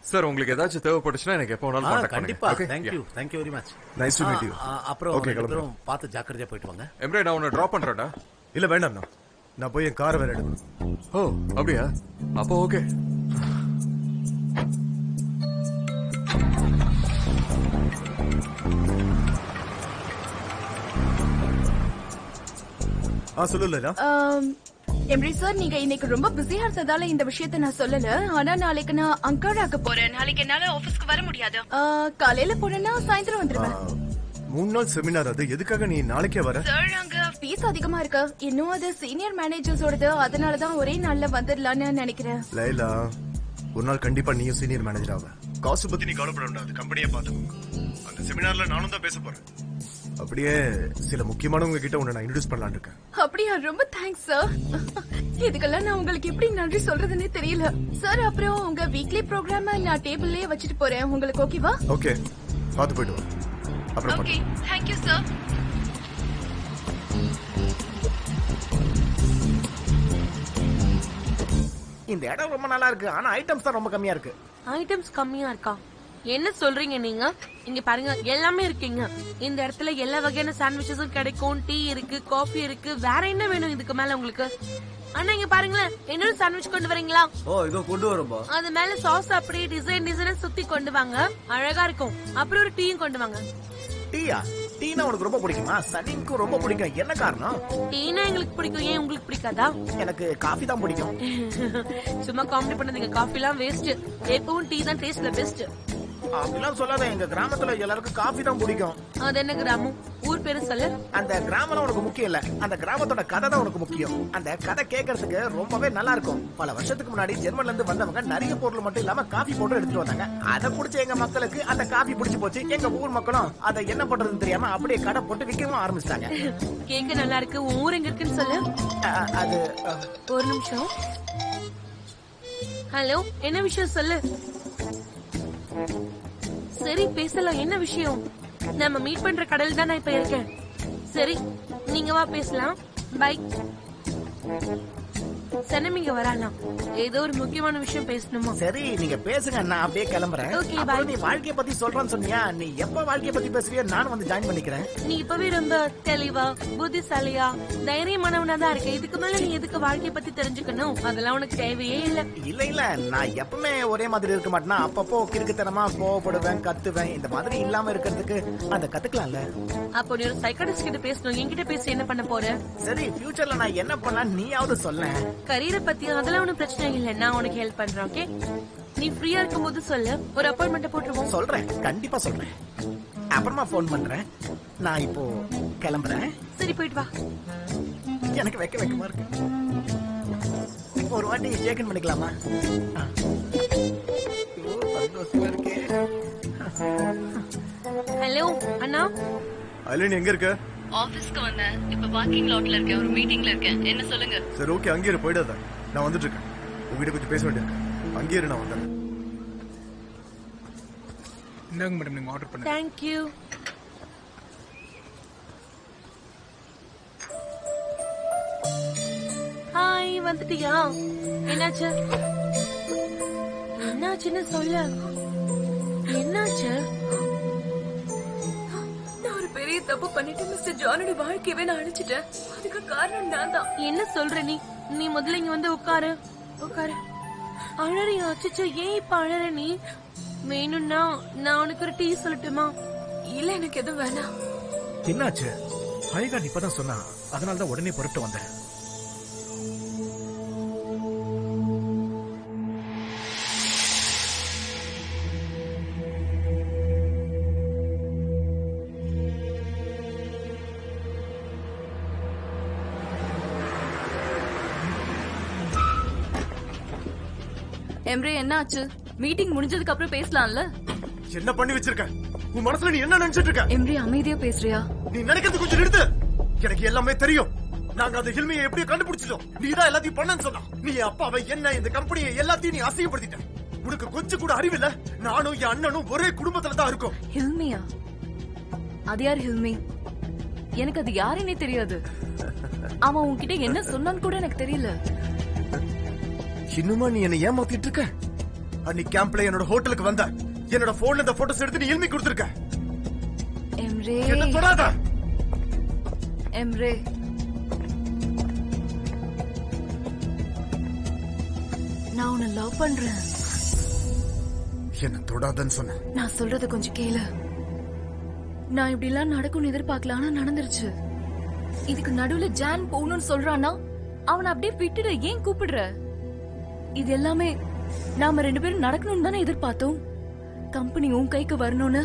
Sir உங்களுக்கு ஏதாச்சும் தேவைப்பட்டுச்சுன்னா எனக்கு எப்போ வேணாலும் கான்டாக்ட் கண்டிப்பா. பண்ணுங்க. Thank you very much. Nice to meet you. அப்புறம் எல்லாரும் பார்த்து ஜாக்கிரதையா போயிட்டு வாங்க. எம்ரே நான் உன்னை டிராப் பண்றேன்டா. இல்ல வேண்டாம்ண்ணா, நான் போய் என் காரை வேற எடுக்கணும். ஓ அப்படியா? அப்போ ஓகே. சொல்லல எம்ரி சார், நீங்க இன்னைக்கு ரொம்ப பிஸியா இருந்ததால இந்த விஷயத்த நான் சொல்லல. ஆனா நாளைக்கு நான் அங்காராக்கு போறேன். நாளைக்கு என்னால ஆபீஸ்க்கு வர முடியாது. காலையில போறேன்னா சாயந்தரம் வந்துருவேன். 3 நாள் செமினார், அது எதுக்காக நீ நாளைக்கே வர? சார் அங்க ஃபீஸ் அதிகமா இருக்கு. இன்னும் அது சீனியர் மேனேஜர்ஸோடது. அதனாலதான் ஒரே நாள்ல வந்துடலான்னு நினைக்கிறேன். லைலா, ஒரு நாள் கண்டிப்பா நீயும் சீனியர் மேனேஜர் ஆவ. காசு பத்தி நீ கவலைப்பட வேண்டாம், கம்பெனியை பாத்துக்கோ. அந்த செமினார்ல நானும் தான் பேச போறேன். அப்படியே சில முக்கியமானவங்க கிட்ட உன்னை நான் இன்ட்ரோடியூஸ் பண்ணலாம்னு இருக்கேன். அப்படியா? ரொம்ப தேங்க்ஸ் சார். இதுக்கெல்லாம் நான் உங்களுக்கு எப்படி நன்றி சொல்றதுன்னே தெரியல சார். அப்புறம் உங்க வீக்லி ப்ரோக்ராம நான் டேபிள்லயே வச்சிட்டு போறேன். உங்களுக்கு ஓகேவா? ஓகே, பாத்து போயிட்டு வா. அப்புறம் ஓகே, தேங்க் யூ சார். இந்த இடம் ரொம்ப நல்லா இருக்கு, ஆனா ஐட்டம்ஸ் தான் ரொம்ப கம்மியா இருக்கு. ஐட்டம்ஸ் கம்மியா இருக்கா? என்ன சொல்றீங்க நீங்க? இங்க பாருங்க, எல்லாமே இருக்கீங்க. இந்த இடத்துல எல்லா வகையான சாண்ட்விச்சஸும் கிடைக்கும். டீ இருக்கு, காஃபி இருக்கு. வேற என்ன வேணும் இதுக்கு மேல உங்களுக்கு? அண்ணா இங்க பாருங்களேன், இன்னொரு சாண்ட்விச் கொண்டு வரீங்களா? இதோ கொண்டு வரேன்பா. அது மேல சாஸ் அப்படியே டிசைனா சுத்தி கொண்டு வாங்க, அழகா இருக்கும். அப்புறம் ஒரு டீயும் கொண்டு வாங்க. டீயா? டீனா உனக்கு ரொம்ப பிடிக்குமா? சனிக்கும் ரொம்ப பிடிக்கும். என்ன காரணம்? டீனா எங்களுக்கு பிடிக்கும், ஏன் உங்களுக்கு பிடிக்காதா? எனக்கு காஃபி தான் பிடிக்கும். சும்மா காமெடி பண்ணாதீங்க, காஃபி எல்லாம் வேஸ்ட். எப்பவும் டீ தான் டேஸ்ட்ல பெஸ்ட். அப்படிலாம் சொல்லாத, எங்க கிராமத்துல எல்லாருக்கும் காஃபி தான் பிடிக்கும். அது என்ன கிராமம்? ஊர் பேரு சொல்லு. அந்த கிராமம் உனக்கு முக்கியம் இல்ல, அந்த கிராமத்தோட கதை தான் உனக்கு முக்கியம். அந்த கதை கேட்கறதுக்கு ரொம்பவே நல்லா இருக்கும். பல வருஷத்துக்கு முன்னாடி ஜெர்மன்ல இருந்து வந்தவங்க நிறைய பொருள் மட்டும் இல்லாம காஃபி பவுடர் எடுத்துட்டு வந்தாங்க. அதை குடிச்ச எங்க மக்களுக்கு அந்த காஃபி பிடிச்சு போச்சு. எங்க ஊர் மக்களும் அதை என்ன பண்றதுன்னு தெரியாம அப்படியே கடை போட்டு விற்கவும் ஆரம்பிச்சிட்டாங்க. கேட்க நல்லா இருக்கு. உன் ஊர் எங்க இருக்குன்னு சொல்லு. அது ஒரு நிமிஷம். ஹலோ, என்ன விஷயம் சொல்லு. சரி பேசலாம், என்ன விஷயம்? நம்ம மீட் பண்ற கடையில் தான் நான் இப்ப இருக்கேன். சரி, நீங்க வா பேசலாம். பை. சனம் இங்க வரலாம். ஏதோ ஒரு முக்கியமான விஷயம் பேசணுமா? சரி, நீங்க பேசுங்க, நான் அப்படியே கிளம்புறேன். அப்புறம் நீ வாழ்க்கைய பத்தி சொல்றேன்னு சொன்னியா? நீ எப்ப வாழ்க்கைய பத்தி பேசுறியோ நானும் வந்து ஜாயின் பண்ணிக்கிறேன். நீ இப்பவே ரொம்ப தெளிவா, புத்திசாலியா, தைரியமானவனா தான் இருக்க. இதுக்கு மேல நீ எதுக்கு வாழ்க்கைய பத்தி தெரிஞ்சுக்கணும்? அதெல்லாம் உனக்கு தேவையே இல்ல. இல்ல, நான் எப்பவுமே ஒரே மாதிரி இருக்க மாட்டேனா. அப்பப்போ கிறுக்குத்தனமா கோவப்படுவேன், கத்துவேன். இந்த மாதிரி இல்லாம இருக்கிறதுக்கு அதை கத்துக்கலாம்ல. அப்போ நீ ஒரு சைக்காட்ரிஸ்ட் கிட்ட பேசணும். என்கிட்ட பேசி என்ன பண்ண போற? சரி, ஃபியூச்சர்ல நான் என்ன பண்ணா நீயாவது சொல்ல. கரியரை பத்தி அதெல்லாம் ஒன்னும் பிரச்சனை இல்ல, நான் உனக்கு ஹெல்ப் பண்றேன். ஓகே, நீ ஃப்ரீயா இருக்கும் போது சொல்லு, ஒரு அப்பாயின்மெண்ட் போட்டுருவோம். சொல்றேன், கண்டிப்பா சொல்றேன். அப்புறமா போன் பண்றேன். நான் இப்போ கிளம்புறேன். சரி, போயிட்டு வா. எனக்கு வெக்கமா இருக்கு. ஒரு வாட்டி சேக் இன் பண்ணிக்கலாமா? சந்தோஷமா இருக்கு. ஹலோ அண்ணா. ஐலன் எங்க இருக்க? ஆபீஸ்க்கு வந்தேன். இப்ப பார்க்கிங் லாட்ல இருக்கேன், ஒரு மீட்டிங்ல இருக்கேன். என்ன சொல்லுங்க? சரி ஓகே, அங்கேயே போயிடாத, நான் வந்துட்டு இருக்கேன். உங்ககிட்ட கொஞ்சம் பேச வேண்டியிருக்கேன். அங்கேயே நான் வந்தேன். இந்தாங்க மேடம், நீங்க ஆர்டர் பண்ணுங்க. Thank you. ஹாய், வந்துட்டியா? என்னாச்சு? என்னாச்சுன்னு சொல்லு. என்னாச்சு? பெரிய தப்பு பண்ணிட்டு மிஸ்டர் ஜானோட வாழ்க்கையவே நான் அழிச்சிட்டேன். அதுக்கு காரணம் நான் தான். என்ன சொல்ற நீ? நீ முதல்ல இங்க வந்து உட்காரு. உட்காரு. அழறியா? அச்சச்சோ, ஏன் இப்ப அழற நீ? வேணும்னா நான் உனக்கு ஒரு டீ சொல்லட்டுமா? இல்ல, எனக்கு எதுவும் வேணாம். என்னாச்சு? அழகா இப்பதான் சொன்னா, அதனாலதான் உடனே புறப்பட்டு வந்தேன். எம்ரே, என்ன ஆச்சு? மீட்டிங் முடிஞ்சதுக்கு அப்புறம் பேசலாம்ல. என்ன பண்ணி வச்சிருக்க? உன் மனசுல நீ என்ன நினைச்சிட்டு இருக்க? எம்ரே, அமைதியா பேசுறியா? நீ நினைக்கிறது கொஞ்சம் நிறுத்து. எனக்கு எல்லாமே தெரியும். நாங்க அந்த ஹில்மியை எப்படி கண்டுபிடிச்சிட்டோம். நீ தான் எல்லாத்தையும் பண்ணன்னு சொன்னா. நீ அப்பாவை, என்ன, இந்த கம்பெனியை எல்லாத்தையும் நீ அசிங்கப்படுத்திட்ட. உனக்கு கொஞ்சம் கூட அறிவில்ல. நானும் என் அண்ணனும் ஒரே குடும்பத்துல தான் இருக்கோம். ஹில்மியா? அது யார் ஹில்மி? எனக்கு அது யாருன்னே தெரியாது. அவன் உன்கிட்ட என்ன சொன்னான்னு கூட எனக்கு தெரியல. இன்னுமா நீ என்ன ஏமாத்திட்டு இருக்க? அன்னைக்கு கேம்ப்ல என்னோட ஹோட்டலுக்கு வந்த என்னோட போன்ல இந்த போட்டோஸ் எடுத்து நீ இல்மி கொடுத்திருக்க. எம்ரே என்ன தொடாத. எம்ரே நான் உன்னை லவ் பண்றேன். என்ன தொடாதன்னு சொன்ன. நான் சொல்றத கொஞ்சம் கேளு. நான் இப்படி எல்லாம் நடக்கும்னு எதிர்பார்க்கல, ஆனா நடந்துருச்சு. இதுக்கு நடுவுல ஜான் போகணும்னு சொல்றானா அவனை அப்படியே விட்டுட. ஏன் கூப்பிடுற? இது எல்லாமே நாம 2 பேரும் நடக்கணும்னு தானே எதிர்பார்த்தோம். கம்பெனி உன் கைக்கு வரணும்னு.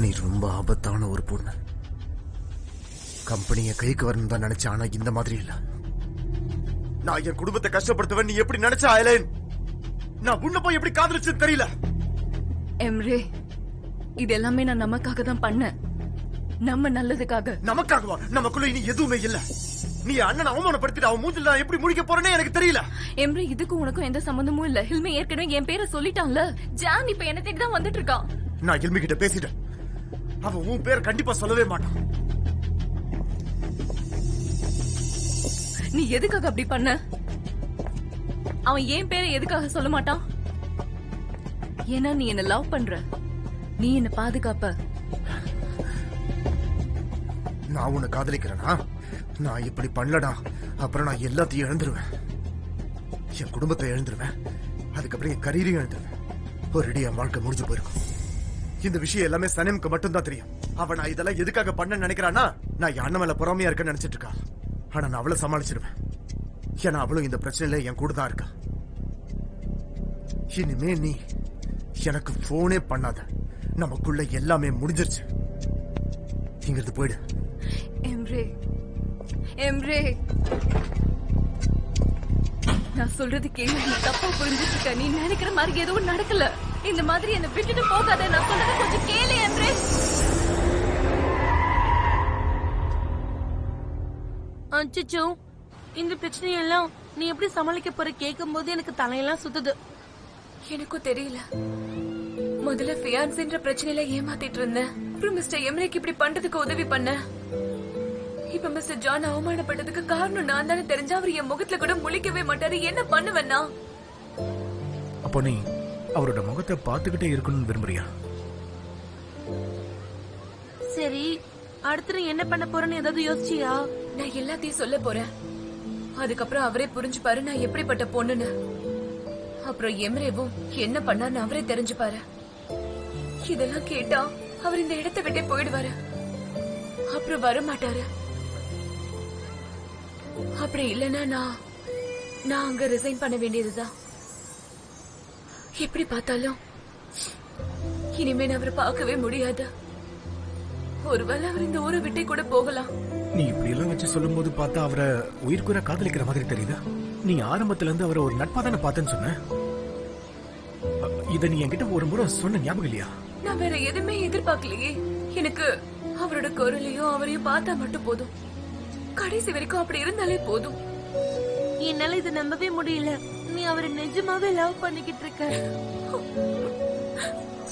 நீ ரொம்ப ஆபத்தான ஒரு பொண்ணு. கம்பெனிய கைக்கு வரணும் தான் நினைச்ச, ஆனா இந்த மாதிரி இல்ல. நான் என் குடும்பத்தை கஷ்டப்படுத்துவேன் நீ எப்படி நினைச்ச ஐலேன்? நான் உன்ன போய் எப்படி காதலிச்சது தெரியல. எம்ரே இது எல்லாமே நான் நமக்காக தான் பண்ணேன். நம்ம நல்லதுக்காக. நமக்காகவா? நமக்குள்ள இனி எதுவுமே இல்ல. நீ அண்ணன் அவமானப்படுத்திட்டு அவன் மூஞ்சில நான் எப்படி முடிக்க போறேனே எனக்கு தெரியல. எம்ரே இதுக்கும் உனக்கும் எந்த சம்பந்தமும் இல்ல. ஹில்மி ஏற்கனவே என் பேரை சொல்லிட்டான்ல. ஜான் இப்ப என்ன தேடி தான் வந்துட்டு இருக்கான். நான் ஹில்மி கிட்ட பேசிட்டேன். அவன் உன் பேர் கண்டிப்பா சொல்லவே மாட்டான். நீ எதுக்காக அப்படி பண்ண? அவன் என் பேரை எதுக்காக சொல்ல மாட்டான்? ஏன்னா நீ என்ன லவ் பண்ற. நீ என்ன பாதுகாப்ப. நான் உன்னை காதலிக்கிறேனா? நான் இப்படி பண்ணலடா அப்புறம் நான் எல்லாத்தையும் இழந்துருவேன். என் குடும்பத்தை இழந்துருவேன். அதுக்கப்புறம் என் கரியரையும் இழந்துருவேன். ஒரேடி என் வாழ்க்கை முடிஞ்சு போயிருக்கும். இந்த விஷயம் எல்லாமே சனம்க்கு மட்டும் தான் தெரியும். அவன் நான் இதெல்லாம் எதுக்காக பண்ண நினைக்கிறானா, நான் என் அண்ணன் மேல பொறாமையா இருக்கேன்னு நினைச்சிட்டு இருக்கா. ஆனா நான் அவளை சமாளிச்சிருவேன். ஏன்னா அவளும் இந்த பிரச்சனையில என் கூட தான் இருக்கா. இனிமே நீ எனக்கு போனே பண்ணாத. நமக்குள்ள எல்லாமே முடிஞ்சிருச்சு. இங்கிருந்து போயிடு. எம்ரே எம்ரே நான் சொல்றது கேளு. நீ தப்பா புரிஞ்சுட்டு இருக்க. நீ நினைக்கிற மாதிரி எதுவும் நடக்கல. இந்த மாதிரி என்ன விட்டுட்டு போகாத. நான் சொல்றது கொஞ்சம் கேளு எம்ரே. அச்சச்சோ, இந்த பிரச்சனையெல்லாம் நீ எப்படி சமாளிக்க போற கேட்கும் போது எனக்கு தலையெல்லாம் சுத்துது. எனக்கும் தெரியல. முதல்ல ஃபியான்ஸ்ன்ற பிரச்சனையில ஏமாத்திட்டு இருந்தேன். அப்புறம் மிஸ்டர் எம்ரேக்கு இப்படி பண்றதுக்கு உதவி பண்ண. இப்ப மிஸ்டர் ஜான் அவமானப்பட்டதுக்கு காரணம் நான் தானே தெரிஞ்சா அவர் என் முகத்துல கூட முழிக்கவே மாட்டாரு. என்ன பண்ணுவேன்னா? அப்போ நீ அவரோட முகத்தை பார்த்துக்கிட்டே இருக்கணும்னு விரும்புறியா? சரி, அடுத்து நீ என்ன பண்ண போறேன்னு ஏதாவது யோசிச்சியா? நான் எல்லாத்தையும் சொல்ல போறேன். அதுக்கப்புறம் அவரே புரிஞ்சுப்பாரு நான் எப்படிப்பட்ட பொண்ணுன்னு. அப்புறம் எம்ரேவும் என்ன பண்ணான்னு அவரே தெரிஞ்சுப்பாரு. இதெல்லாம் கேட்டா அவர் இந்த இடத்தை விட்டே போயிடுவாரு. அப்புறம் வர மாட்டாரு. அப்படி இல்லைன்னா நான் அங்க ரிசைன் பண்ண வேண்டியதுதான். எப்படி பார்த்தாலும் இனிமே நான் அவரை பார்க்கவே முடியாது. ஒருவேளை அவர் இந்த ஊரை விட்டே கூட போகலாம். நீ இப்படி எல்லாம் வச்சு சொல்லும் போது பார்த்தா அவரை உயிர்க்குற காதலிக்கிற மாதிரி தெரியுதா? நீ ஆரம்பத்துல இருந்து அவரை ஒரு நட்பா தானே பார்த்தேன்னு சொன்ன. இத நீ என்கிட்ட ஒரு முறை சொன்ன ஞாபகம் இல்லையா? நான் வேற எதுவுமே எதிர்பார்க்கலையே. எனக்கு அவரோட குரலையும் அவரையும் பார்த்தா மட்டும் போதும். கடைசி வரைக்கும் அப்படி இருந்தாலே போதும். என்னால இதை நம்பவே முடியல. நீ அவரை நிஜமாவே லவ் பண்ணிக்கிட்டு இருக்க.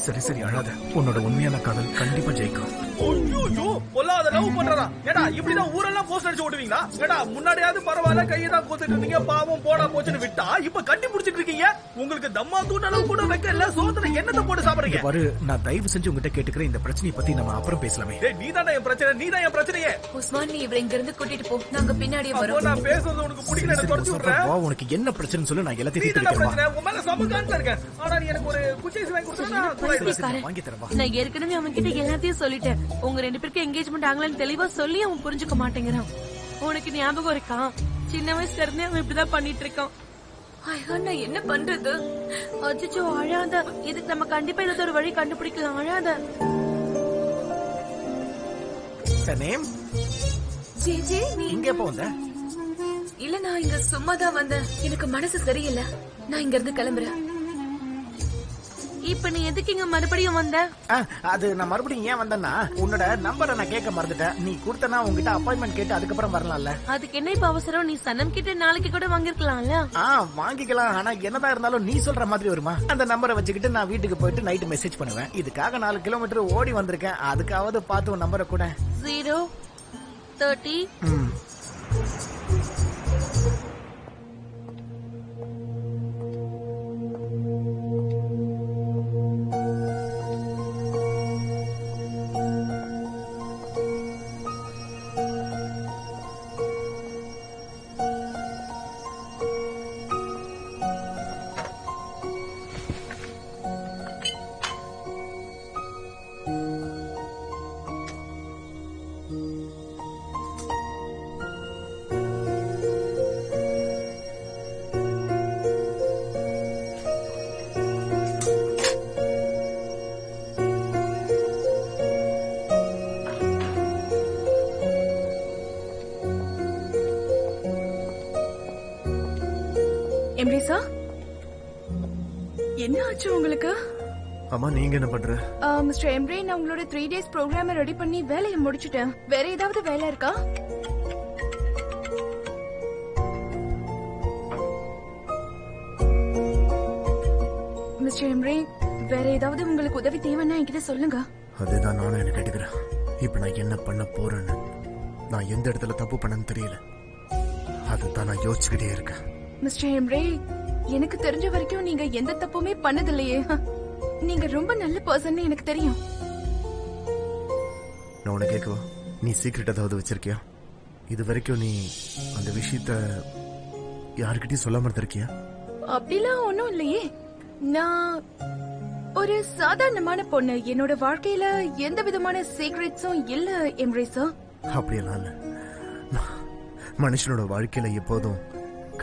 சரி சரி அழாத. உன்னோட உண்மையான காதல் கண்டிப்பா ஜெயிக்கும். ஐயோ, பொல்லாத லவ் பண்றதா? ஏடா இப்படிதான் ஊரெல்லாம் போஸ்ட் அடிச்சு ஓடுவீங்களா? ஏடா முன்னாடியாவது பரவாயில்ல, கையதான் கோத்துட்டு இருந்தீங்க, பாவம் போடா போச்சுன்னு விட்டா இப்ப கட்டி புடிச்சிட்டு இருக்கீங்க. உங்களுக்கு தம்மா தூண் அளவு கூட வைக்கல. சோதனை என்னத்தை போட்டு சாப்பிடுறீங்க? பாரு, நான் தயவு செஞ்சு உங்ககிட்ட கேட்டுக்கிறேன். இந்த பிரச்சனையை பத்தி நம்ம அப்புறம் பேசலாமே. நீ தானே என் பிரச்சனை, நீ தான் என் பிரச்சனையே. உஸ்மான், நீ இவரை இங்க இருந்து கூட்டிட்டு போ. நாங்க பின்னாடியே வரோம். நான் பேசுறது உனக்கு பிடிக்கல, என்ன தொடச்சு விடுறேன். உனக்கு என்ன பிரச்சனை சொல்லு, நான் எல்லாத்தையும் நீ தானே பிரச்சனை. உன் மேல சமகான்ல இருக்கேன். ஆனா நீ எனக்கு ஒரு குச்சைஸ் வாங்கி கொடுத்தா வாங்கி தரவா? நான் ஏற்கனவே அவன் கிட்ட எல்லாத்தையும் சொல்லிட்டேன். உங்க 2 பேருக்கு என்கேஜ்மெண்ட் ஆகலன்னு தெளிவா சொல்லி அவன் புரிஞ்சுக்க மாட்டேங்கிறான். உனக்கு ஞாபகம் இருக்கா? சின்ன வயசுல இருந்தே அவன் இப்படிதான் பண்ணிட்டு இருக்கான். நான் என்ன பண்றது? அச்சோ, அழாத. இதுக்கு நம்ம கண்டிப்பா ஏதாவது ஒரு வழி கண்டுபிடிக்கலாம். அழாத. சனேம், ஜே நீ இங்க எப்ப வந்த? இல்ல, நான் இங்க சும்மா தான் வந்தேன். எனக்கு மனசு சரியில்லை. நான் இங்க இருந்து கிளம்புறேன். இப்ப நீ எதுக்கு இங்க மறுபடியும் வந்த? அது நான் மறுபடியும் ஏன் வந்தேன்னா, உன்னோட நம்பரை நான் கேட்க மறந்துட்டேன். நீ கொடுத்தனா உங்ககிட்ட அப்பாயின்மெண்ட் கேட்டு அதுக்கப்புறம் வரலாம்ல. அதுக்கு என்ன இப்ப அவசரம்? நீ சனம் கிட்ட நாளைக்கு கூட வாங்கிருக்கலாம்ல. வாங்கிக்கலாம். ஆனா என்னதான் இருந்தாலும் நீ சொல்ற மாதிரி வருமா? அந்த நம்பரை வச்சுக்கிட்டு நான் வீட்டுக்கு போயிட்டு நைட்டு மெசேஜ் பண்ணுவேன். இதுக்காக 4 கிலோமீட்டர் ஓடி வந்திருக்கேன். அதுக்காவது பார்த்து உன் நம்பரை கூட. 030 எம்ரேசா, என்ன ஆச்சு உங்களுக்கு? அம்மா நீங்க என்ன பண்ற? மிஸ்டர் எம்ரே, நான் உங்களோட 3 days ப்ரோக்ராம ரெடி பண்ணி வேலையை முடிச்சிட்டேன். வேற ஏதாவது வேலை இருக்கா? மிஸ்டர் எம்ரே, வேற ஏதாவது உங்களுக்கு உதவி தேவைன்னா என்கிட்ட சொல்லுங்க. அதுதான் நானும் என்ன கேட்டுக்கிறேன். இப்ப நான் என்ன பண்ண போறேன்னு, நான் எந்த இடத்துல தப்பு பண்ணன்னு தெரியல. அதுதான் நான் யோசிச்சுக்கிட்டே இருக்கேன். மிஸ்டர் எம்ரே, எனக்கு தெரிஞ்ச வரைக்கும் நீங்க எந்த தப்புமே பண்ணதில்லையே. நீங்க ரொம்ப நல்ல பர்சன் எனக்கு தெரியும். நான் உன்னை கேட்கவா, நீ சீக்ரெட் ஏதாவது வச்சிருக்கியா? இது வரைக்கும் நீ அந்த விஷயத்த யாருக்கிட்டையும் சொல்லாம இருந்திருக்கியா? அப்படிலாம் ஒண்ணும் இல்லையே. நான் ஒரு சாதாரணமான பொண்ணு. என்னோட வாழ்க்கையில எந்த விதமான சீக்ரெட்ஸும் இல்ல எம்ரேசா. அப்படியெல்லாம் இல்ல. மனுஷனோட வாழ்க்கையில எப்போதும்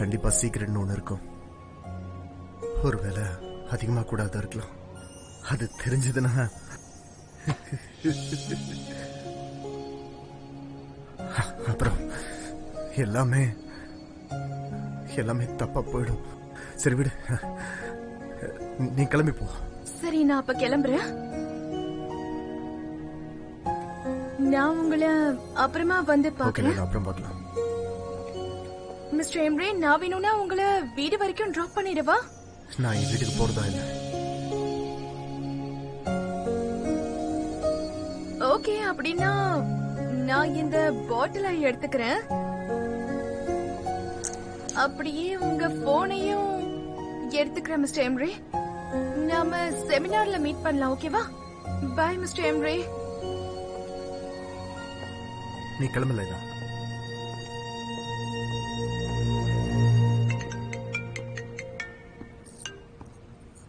கண்டிப்பா சீக்ரெட்னு ஒண்ணு இருக்கும். ஒருவேளை அதிகமா கூடாது இருக்கலாம். அது தெரிஞ்சதுன்னா அப்புறம் எல்லாமே தப்பா போயிடும். சரி விடு, நீ கிளம்பி போ. சரி, நான் அப்ப கிளம்புறேன். நான் உங்களை அப்புறமா வந்து பாக்குறேன். அப்புறம் பார்க்கலாம். மிஸ்டர் எம்ரே, நான் வேணும்னா உங்களை வீடு வரைக்கும் டிராப் பண்ணிடவா? நான் என் வீட்டுக்கு போறதா இல்ல. ஓகே, அப்படின்னா நான் இந்த பாட்டிலை எடுத்துக்கிறேன். அப்படியே உங்க போனையும் எடுத்துக்கிறேன் மிஸ்டர் எம்ரே. நாம செமினார்ல மீட் பண்ணலாம், ஓகேவா? Bye mister Emre. நீ கிளம்பல.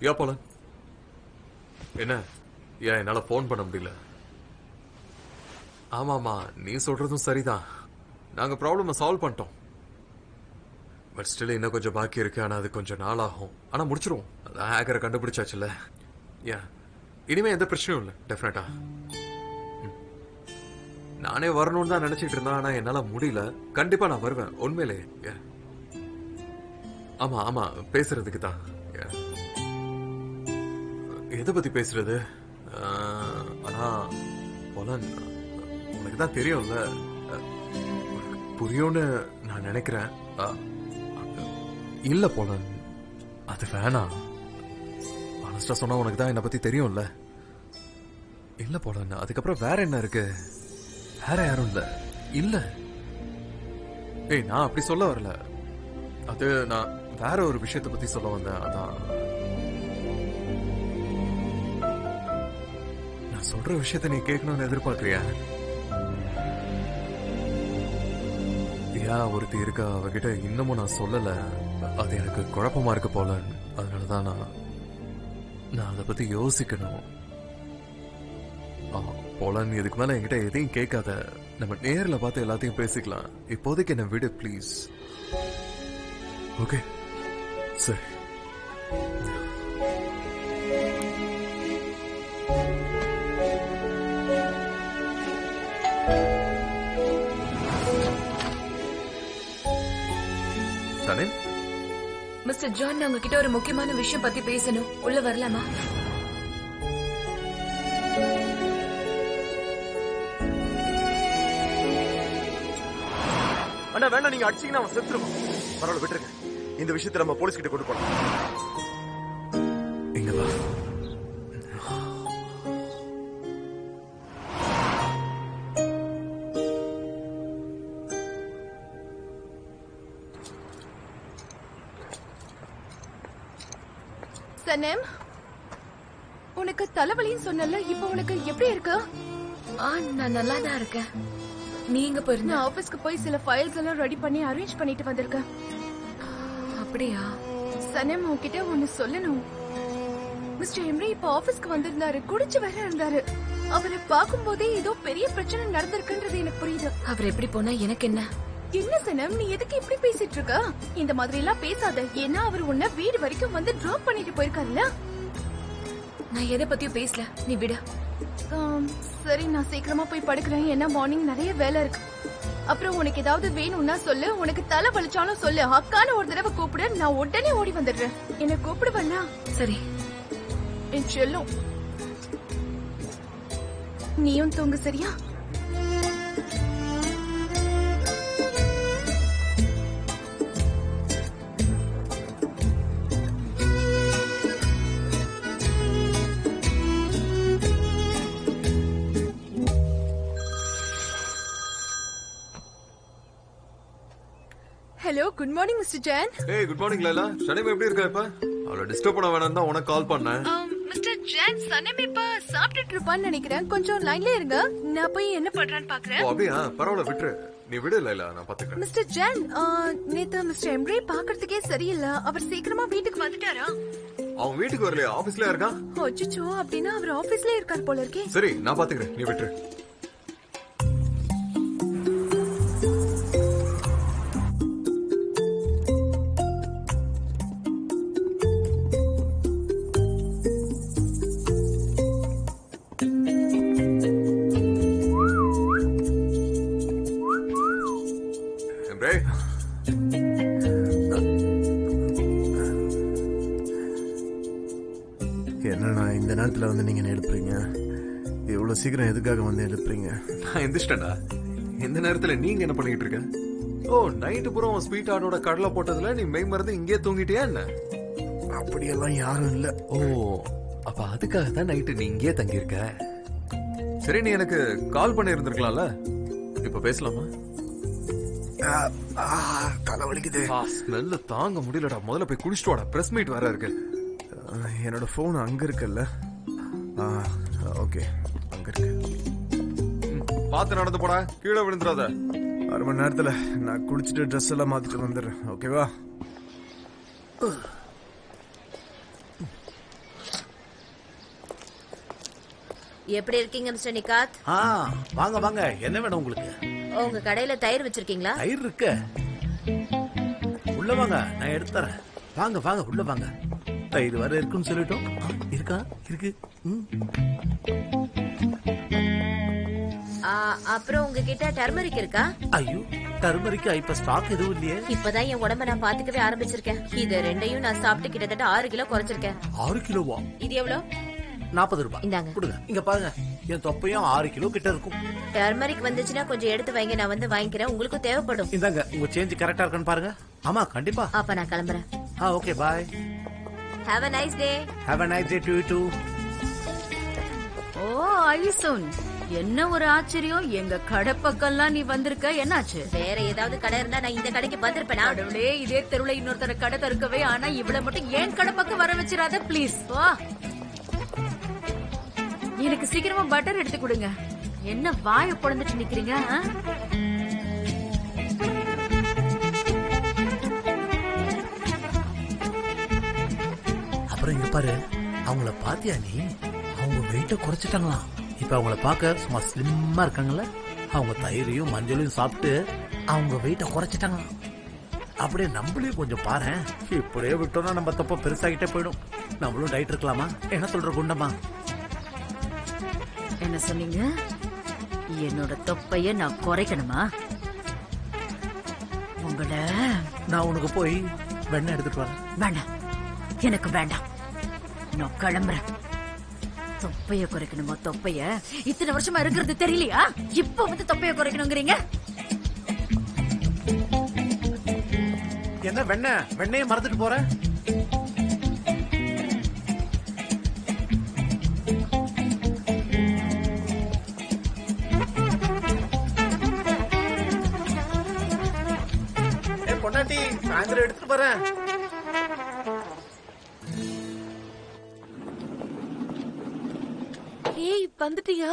யா போல என்ன? ஏன் என்னால போன் பண்ண முடியல? ஆமாமா, நீ சொல்றதும் சரிதான். நாங்க ப்ராப்ளம் சால்வ் பண்ணிட்டோம். பட் ஸ்டில் இன்னும் கொஞ்சம் பாக்கி இருக்கு. ஆனா அது கொஞ்சம் நாள் ஆகும். ஆனா முடிச்சிருவோம். அதான் ஹேக்கரை கண்டுபிடிச்சாச்சுல்ல. ஏன் இனிமே எந்த பிரச்சனையும் இல்லை. டெஃபினட்டா நானே வரணும்னு தான் நினைச்சிட்டு இருந்தேன். ஆனா என்னால முடியல. கண்டிப்பா நான் வருவேன். உண்மையிலே ஆமா ஆமா, பேசுறதுக்கு தான். எதை பத்தி பேசுறது? ஆனா போலன், உனக்கு தான் தெரியும்ல, புரியும்னு நான் நினைக்கிறேன். இல்ல போலன், அது வேணாம். ஆனஸ்டா சொன்னா உனக்கு தான் என்னை பத்தி தெரியும்ல. இல்ல போலன், அதுக்கப்புறம் வேற என்ன இருக்கு? வேற யாரும் இல்ல. இல்ல ஏய், நான் அப்படி சொல்ல வரல. அது நான் வேற ஒரு விஷயத்தை பத்தி சொல்ல வந்தேன். அதான் நான் சொல்ற விஷயத்த நீ கேட்கணும்னு எதிர்பார்க்கறியா? ஒருத்தி இருக்கா, அவகிட்ட இன்னமும் நான் சொல்லல. அது எனக்கு குழப்பமா இருக்கு போல. அதனாலதான் நான் அதை பத்தி யோசிக்கணும். போலன், இதுக்கு மேல என்கிட்ட எதையும் கேட்காத. நம்ம நேர்ல பார்த்து எல்லாத்தையும் பேசிக்கலாம். இப்போதைக்கு என்ன விடு ப்ளீஸ். ஓகே சரி. மிஸ்டர் ஜான், நான் உங்ககிட்ட ஒரு முக்கியமான விஷயம் பத்தி பேசணும். உள்ள வரலாமா? அண்ணா வேண்டாம், நீங்க அடிச்சீங்கன்னா அவன் செத்துருவான். பரவாயில்ல விட்டுருங்க. இந்த விஷயத்தை நம்ம போலீஸ் கிட்ட கொண்டு போலாம். இங்க வா. சனம், உனக்கு தலைவலின்னு சொன்னல, இப்போ உனக்கு எப்படி இருக்கு? நான் நல்லா தான் இருக்கேன். நீங்க போயிருந்த? நான் ஆபீஸ்க்கு போய் சில ஃபைல்ஸ் எல்லாம் ரெடி பண்ணி அரேஞ்ச் பண்ணிட்டு வந்திருக்கேன். அப்படியா? சனம், உன்கிட்ட ஒன்னு சொல்லணும். மிஸ்டர் எம்ரே இப்ப ஆபீஸ்க்கு வந்திருந்தாரு. குடிச்சு வேற இருந்தாரு. அவரை பார்க்கும் போதே ஏதோ பெரிய பிரச்சனை நடந்திருக்குன்றது எனக்கு புரியுது. அவர் எப்படி போனா எனக்கு என்ன? என்ன சனம், நீ எதுக்கு இப்படி பேசிட்டு இருக்க? இந்த மாதிரி எல்லாம் பேசாத. ஏன்னா அவர் உன்னை வீடு வரைக்கும் வந்து டிராப் பண்ணிட்டு போயிருக்காருல்ல. நான் எதை பத்தியும் பேசல, நீ விட. சரி, நான் சீக்கிரமா போய் படுக்கிறேன். ஏன்னா மார்னிங் நிறைய வேலை இருக்கு. அப்புறம் உனக்கு ஏதாவது வேணும்னா சொல்லு, உனக்கு தலை வலிச்சாலும் சொல்லு, அக்கான்னு ஒரு தடவை கூப்பிடு, நான் உடனே ஓடி வந்துடுறேன். என்ன கூப்பிடுவா? சரி என் செல்லும், நீயும் தூங்கு சரியா? Hello, good morning mister John. ஏய் குட் மார்னிங் லைலா. சனிம் எப்படி இருக்கா இப்ப? அவளை டிஸ்டர்ப் பண்ண வேணாம் தான் உனக்கு கால் பண்ணேன். மிஸ்டர் ஜான் சனம் இப்ப சாப்பிட்டுட்டு இருப்பான்னு நினைக்கிறேன். கொஞ்சம் லைன்ல இருங்க, நான் போய் என்ன பண்றான்னு பாக்குறேன். ஓ அப்படியா? பரவாயில்ல விட்டுரு, நீ விடு லைலா, நான் பாத்துக்கிறேன். மிஸ்டர் ஜான், நேத்து மிஸ்டர் எம்ரே பாக்குறதுக்கே சரியில்லை. அவர் சீக்கிரமா வீட்டுக்கு வந்துட்டாரா? அவன் வீட்டுக்கு வரலையா? ஆபீஸ்ல இருக்கான். அச்சச்சோ, அப்படின்னா அவர் ஆபீஸ்ல இருக்கார் போல இருக்கே. சரி நான் பாத்துக்கிறேன், நீ விட்டுரு. என்னண்ணா இந்த நேரத்துல வந்து நீங்க எழுப்புறீங்க? இவ்வளவு சீக்கிரம் எதுக்காக வந்து எழுப்புறீங்க? நான் எந்திரிச்சிட்டேன்டா. இந்த நேரத்துல நீங்க என்ன பண்ணிட்டு இருக்க? ஓ நைட்டு பூரா ஸ்வீட் ஆர்டோட கடலை போட்டதுல நீ மெய் மறந்து இங்கே தூங்கிட்டியா என்ன? அப்படியெல்லாம் யாரும் இல்ல. ஓ அப்ப அதுக்காக தான் நைட்டு நீ இங்கே தங்கி இருக்க. சரி நீ எனக்கு கால் பண்ணி இருந்திருக்கலாம்ல. இப்ப பேசலாமா? தலைவலிக்குது. ஸ்மெல்ல தாங்க முடியலடா. முதல்ல போய் குடிச்சிட்டு வாடா, பிரஸ் மீட் வேற இருக்கு. என்னோட போன் அங்க இருக்குல்ல? ஓகே அங்க இருக்கு. பார்த்து நடந்து போடா, கீழே விழுந்துடாத. 1/2 மணி நேரத்துல நான் குடிச்சிட்டு ட்ரெஸ் எல்லாம் மாத்திட்டு வந்துடுறேன். ஓகேவா? எப்படி இருக்கீங்க மிஸ்டர் நிகாத்? வாங்க வாங்க, என்ன வேணும் உங்களுக்கு? உங்க கடையில தயிர் வச்சிருக்கீங்களா? தயிர் இருக்கு, உள்ள வாங்க, நான் எடுத்து தரேன். வாங்க வாங்க உள்ள வாங்க. தயிர் வர இருக்குன்னு சொல்லிட்டோம். இருக்கா? இருக்கு. அப்புறம் உங்ககிட்ட டர்மரிக் இருக்கா? ஐயோ டர்மரிக் இப்ப ஸ்டாக் எதுவும் இல்லையே. இப்பதான் என் உடம்ப நான் பாத்துக்கவே ஆரம்பிச்சிருக்கேன். இது ரெண்டையும் நான் சாப்பிட்டு கிட்டத்தட்ட 6 கிலோ குறைச்சிருக்கேன். 6 கிலோவா? இது எவ்வளவு? 40 ரூபாய். இந்தாங்க. கொடுங்க. இங்க பாருங்க, என் தொப்பையும் 6 கிலோ கிட்ட இருக்கும். டர்மரிக் வந்துச்சுன்னா கொஞ்சம் எடுத்து வைங்க, நான் வந்து வாங்கிக்கிறேன். உங்களுக்கும் தேவைப்படும். இந்தாங்க, உங்க சேஞ்ச் கரெக்டா இருக்கான்னு பாருங்க. ஆமா கண்டிப்பா. அப்ப நான் கிளம்புறேன். Okay bye. Have a nice day. Have a nice day to you too. ஓ ஐசோன், என்ன ஒரு ஆச்சரியம், எங்க கடை பக்கம்லாம் நீ வந்திருக்க, என்னாச்சு? வேற ஏதாவது கடை இருந்தா நான் இந்த கடைக்கு வந்திருப்பேனா? கடவுளே, இதே தெருவுல இன்னொருத்தர கடை திறக்கவே, ஆனா இவ்வளவு மட்டும் ஏன் கடை பக்கம் வர வச்சிராத ப்ளீஸ். வா, எனக்கு சீக்கிரமா பட்டர் எடுத்து கொடுங்க. என்ன வாயை பொழந்துட்டு நிக்கிறீங்க? அப்புறம் இங்க பாரு, அவங்கள பாத்தியா நீ? அவங்க வெயிட்ட குறைச்சிட்டாங்களாம். இப்ப அவங்கள பார்க்க சும்மா ஸ்லிம்மா இருக்காங்கல்ல. அவங்க தயிரையும் மஞ்சளையும் சாப்பிட்டு அவங்க வெயிட்ட குறைச்சிட்டாங்களாம். அப்படியே நம்மளே கொஞ்சம் பாரு. இப்படியே விட்டோம்னா நம்ம தப்ப பெருசாகிட்டே போயிடும். நம்மளும் டயட் இருக்கலாமா? என்ன சொல்ற குண்டம்மா? என்ன சொன்னீங்க? என்னோட தொப்பைய நான் குறைக்கணுமா? உங்கள நான் உனக்கு போய் வெண்ணெய் எடுத்துட்டு வரேன். வேண்டாம், எனக்கு வேண்டாம், நான் கிளம்புறேன். தொப்பைய குறைக்கணுமா? தொப்பைய இத்தனை வருஷமா இருக்கிறது தெரியலையா? இப்ப வந்து தொப்பைய குறைக்கணுங்கிறீங்க? என்ன வெண்ணைய மறந்துட்டு போற? பொண்டாட்டி சாயந்தரம் எடுத்துட்டு போறேன். ஏய் வந்துட்டியா?